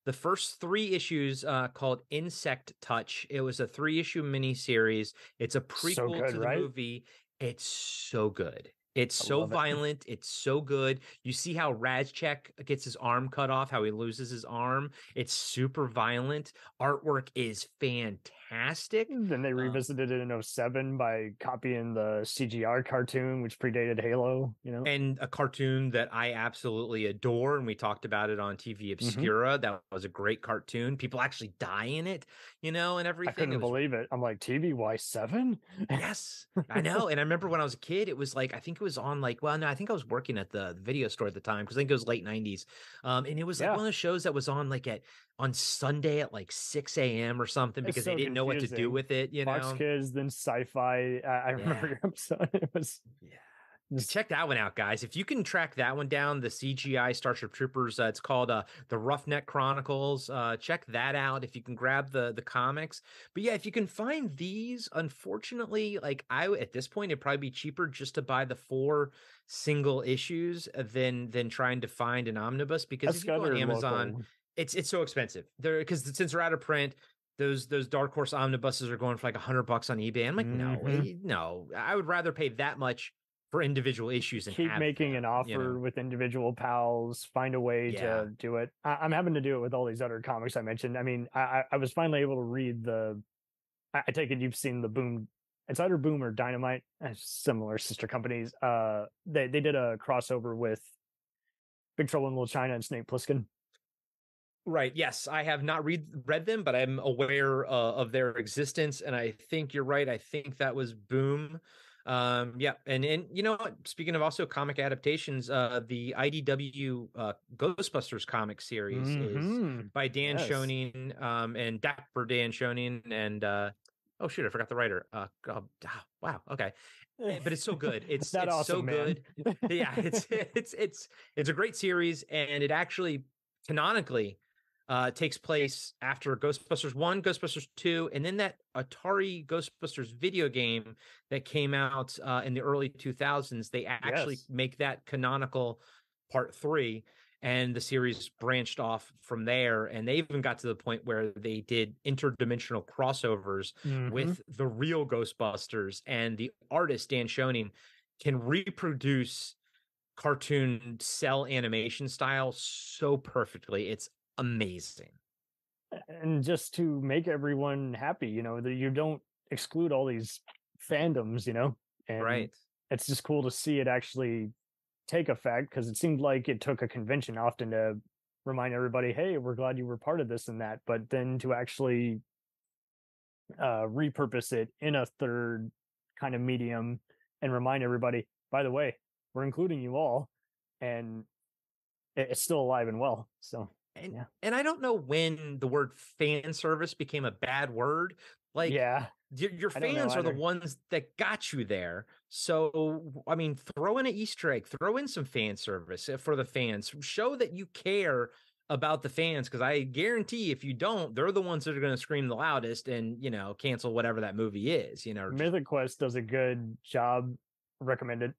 the first 3 issues called Insect Touch. It was a 3-issue miniseries. It's a prequel good, to the right? movie. It's so good. It's I so love it. violent. It's so good. You see how Razchek gets his arm cut off, how he loses his arm. It's super violent. Artwork is fantastic. Then they revisited it in 07 by copying the CGI cartoon, which predated Halo, you know? And a cartoon that I absolutely adore. And we talked about it on TV Obscura. That was a great cartoon. People actually die in it, you know, and everything. I couldn't believe it. I'm like, TV, why 7? Yes, I know. And I remember when I was a kid, it was like, I think it was on like, well, no, I think I was working at the video store at the time because I think it was late 90s. And it was like one of the shows that was on like on Sunday at like 6 a.m. or something because they didn't know what to do with it, you Fox know? Kids, then Sci-Fi. I remember your episode. It was... Check that one out, guys. If you can track that one down, the CGI Starship Troopers, it's called the Roughneck Chronicles. Check that out if you can grab the comics. But yeah, if you can find these, unfortunately, like at this point, it'd probably be cheaper just to buy the 4 single issues than trying to find an omnibus, because if you go on Amazon, it's so expensive. Because since they're out of print, those Dark Horse omnibuses are going for like $100 on eBay. I'm like, no, I would rather pay that much for individual issues and keep making an offer with individual pals, find a way to do it. I'm having to do it with all these other comics I mentioned. I mean, I was finally able to read I take it you've seen the Boom. It's either Boom or Dynamite, similar sister companies. They did a crossover with Big Trouble in Little China and Snake Plissken. Right. Yes, I have not read them, but I'm aware of their existence, and I think you're right. I think that was Boom. Yeah, and you know what, speaking of also comic adaptations, the IDW Ghostbusters comic series is by Dan Schoening, and Dapper Dan Schoening, and oh shoot, I forgot the writer. Wow, okay. But it's so good. It's awesome, so good. Yeah, it's a great series, and it actually canonically takes place after Ghostbusters 1, Ghostbusters 2, and then that Atari Ghostbusters video game that came out in the early 2000s. They actually make that canonical part 3, and the series branched off from there. And they even got to the point where they did interdimensional crossovers with the real Ghostbusters, and the artist, Dan Schoening, can reproduce cartoon cell animation style so perfectly. It's amazing. And just to make everyone happy, you know, that you don't exclude all these fandoms, you know, and it's just cool to see it actually take effect, because it seemed like it took a convention often to remind everybody, hey, we're glad you were part of this and that, but then to actually repurpose it in a third kind of medium and remind everybody, by the way, we're including you all, and it's still alive and well. So and I don't know when the word fan service became a bad word. Like, your fans are the ones that got you there. So, I mean, throw in an Easter egg, throw in some fan service for the fans. Show that you care about the fans, because I guarantee if you don't, they're the ones that are going to scream the loudest and, you know, cancel whatever that movie is. You know, Mythic Quest does a good job. Recommended.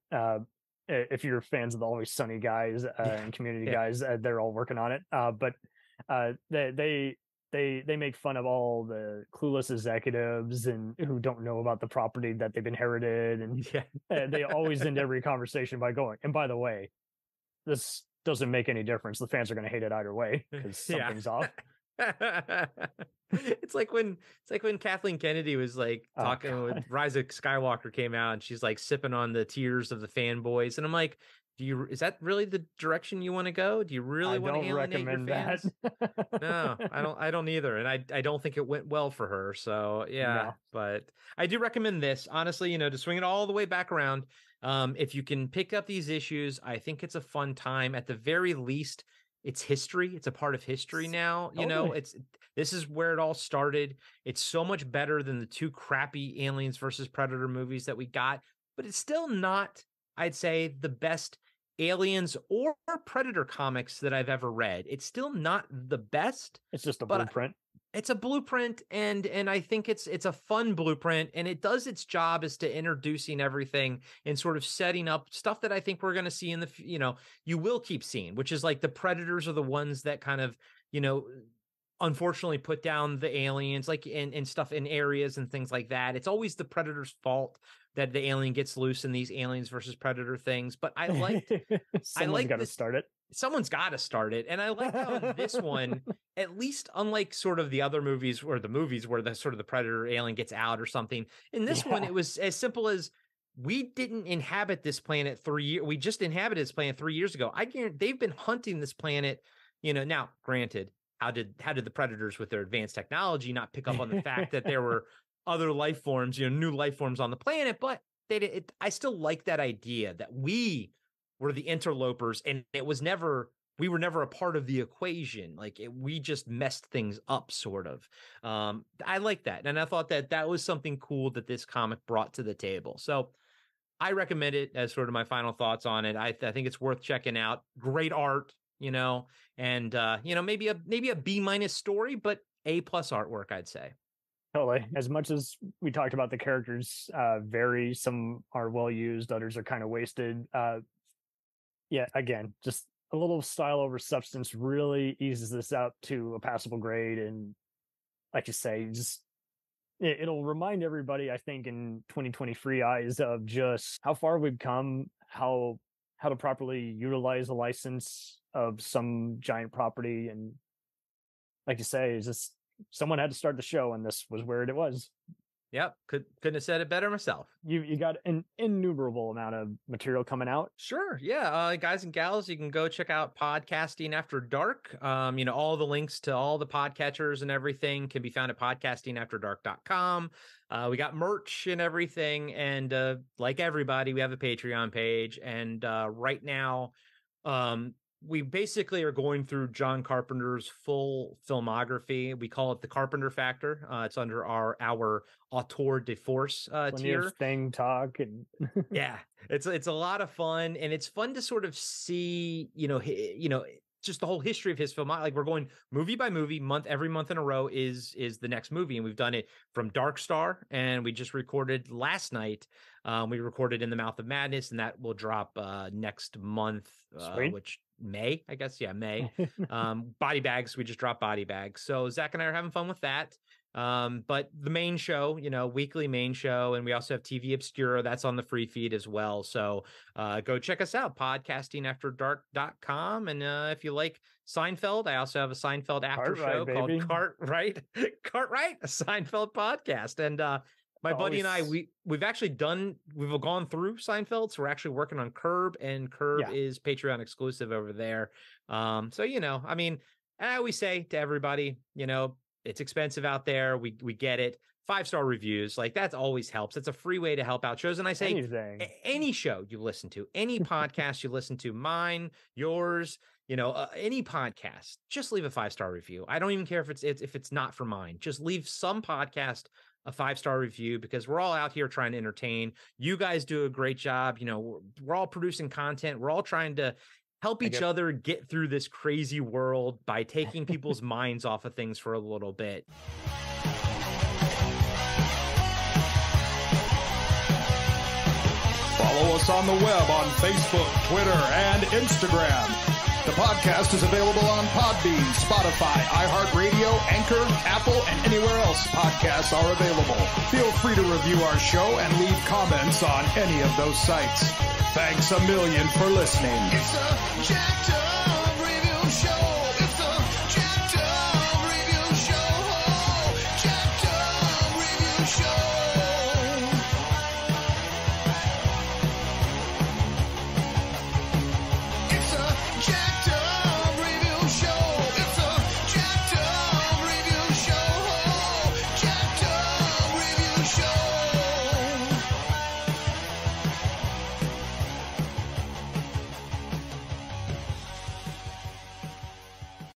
If you're fans of the Always Sunny guys and Community guys, they're all working on it. But they make fun of all the clueless executives and who don't know about the property that they've inherited, and they always end every conversation by going, and by the way, this doesn't make any difference. The fans are going to hate it either way because something's off. It's like when Kathleen Kennedy was like talking with Rise of Skywalker came out, and she's like sipping on the tears of the fanboys, and I'm like, is that really the direction you want to go? Do you really want to alienate your fans? No, I don't either, and I don't think it went well for her. So but I do recommend this, honestly, you know, to swing it all the way back around. If you can pick up these issues, I think it's a fun time. At the very least, it's history. It's a part of history now. You know, this is where it all started. It's so much better than the 2 crappy Aliens versus Predator movies that we got, but it's still not, I'd say, the best Aliens or Predator comics that I've ever read. It's still not the best. It's just a blueprint. It's a blueprint, and I think it's a fun blueprint, and it does its job as to introducing everything and sort of setting up stuff that I think we're going to see in you will keep seeing, which is like the Predators are the ones that kind of unfortunately put down the aliens, like and stuff in areas and things like that. It's always the Predator's fault that the alien gets loose in these aliens versus Predator things. But I liked someone's got to start it. Someone's got to start it. And I like how in this one, at least unlike sort of the other movies or the movies where the sort of the Predator alien gets out or something, in this one, it was as simple as we didn't inhabit this planet 3 years. We just inhabited this planet 3 years ago. I guarantee they've been hunting this planet, now granted, how did the Predators with their advanced technology not pick up on the fact that there were other life forms, new life forms on the planet? But I still like that idea that we were the interlopers, and we were never a part of the equation. We just messed things up, sort of. I like that, and I thought that was something cool that this comic brought to the table. So I recommend it as sort of my final thoughts on it. I think it's worth checking out. Great art. And maybe a B- story, but A+ artwork, I'd say. Totally. As much as we talked about the characters vary, some are well used, others are kind of wasted. Again, just a little style over substance really eases this out to a passable grade. And like you say, it'll remind everybody, I think, in 2023 eyes of just how far we've come, how to properly utilize a license of some giant property. And like you say, it's just someone had to start the show, and this was where it was. Yep. Couldn't have said it better myself. You got an innumerable amount of material coming out. Sure. Yeah. Guys and gals, you can go check out Podcasting After Dark. All the links to all the podcatchers and everything can be found at podcastingafterdark.com. We got merch and everything. And like everybody, we have a Patreon page. And right now, we basically are going through John Carpenter's full filmography. We call it the Carpenter Factor. It's under our auteur de force tier. Thing talk and yeah, it's a lot of fun, and it's fun to sort of see, just the whole history of his film. Like we're going movie by movie, every month in a row is the next movie, and we've done it from Dark Star, and we just recorded last night. We recorded In the Mouth of Madness, and that will drop next month, which May, I guess. Yeah, May. Body Bags. We just dropped Body Bags. So Zach and I are having fun with that. But the main show, weekly main show, and we also have TV Obscura. That's on the free feed as well. So go check us out, podcastingafterdark.com. And if you like Seinfeld, I also have a Seinfeld after show called Cartwright, a Seinfeld podcast. And my buddy and I, we've gone through Seinfeld, so we're actually working on Curb, and Curb is Patreon exclusive over there. So I always say to everybody, it's expensive out there. We get it. 5-star reviews, like that always helps. It's a free way to help out shows. And I say any show you listen to, any podcast you listen to, mine, yours, any podcast, just leave a 5-star review. I don't even care if it's not for mine. Just leave some podcast a 5-star review, because we're all out here trying to entertain. You guys do a great job. We're all producing content. We're all trying to help each other get through this crazy world by taking people's minds off of things for a little bit. Follow us on the web on Facebook, Twitter, and Instagram. The podcast is available on Podbean, Spotify, iHeartRadio, Anchor, Apple, and anywhere else podcasts are available. Feel free to review our show and leave comments on any of those sites. Thanks a million for listening. It's a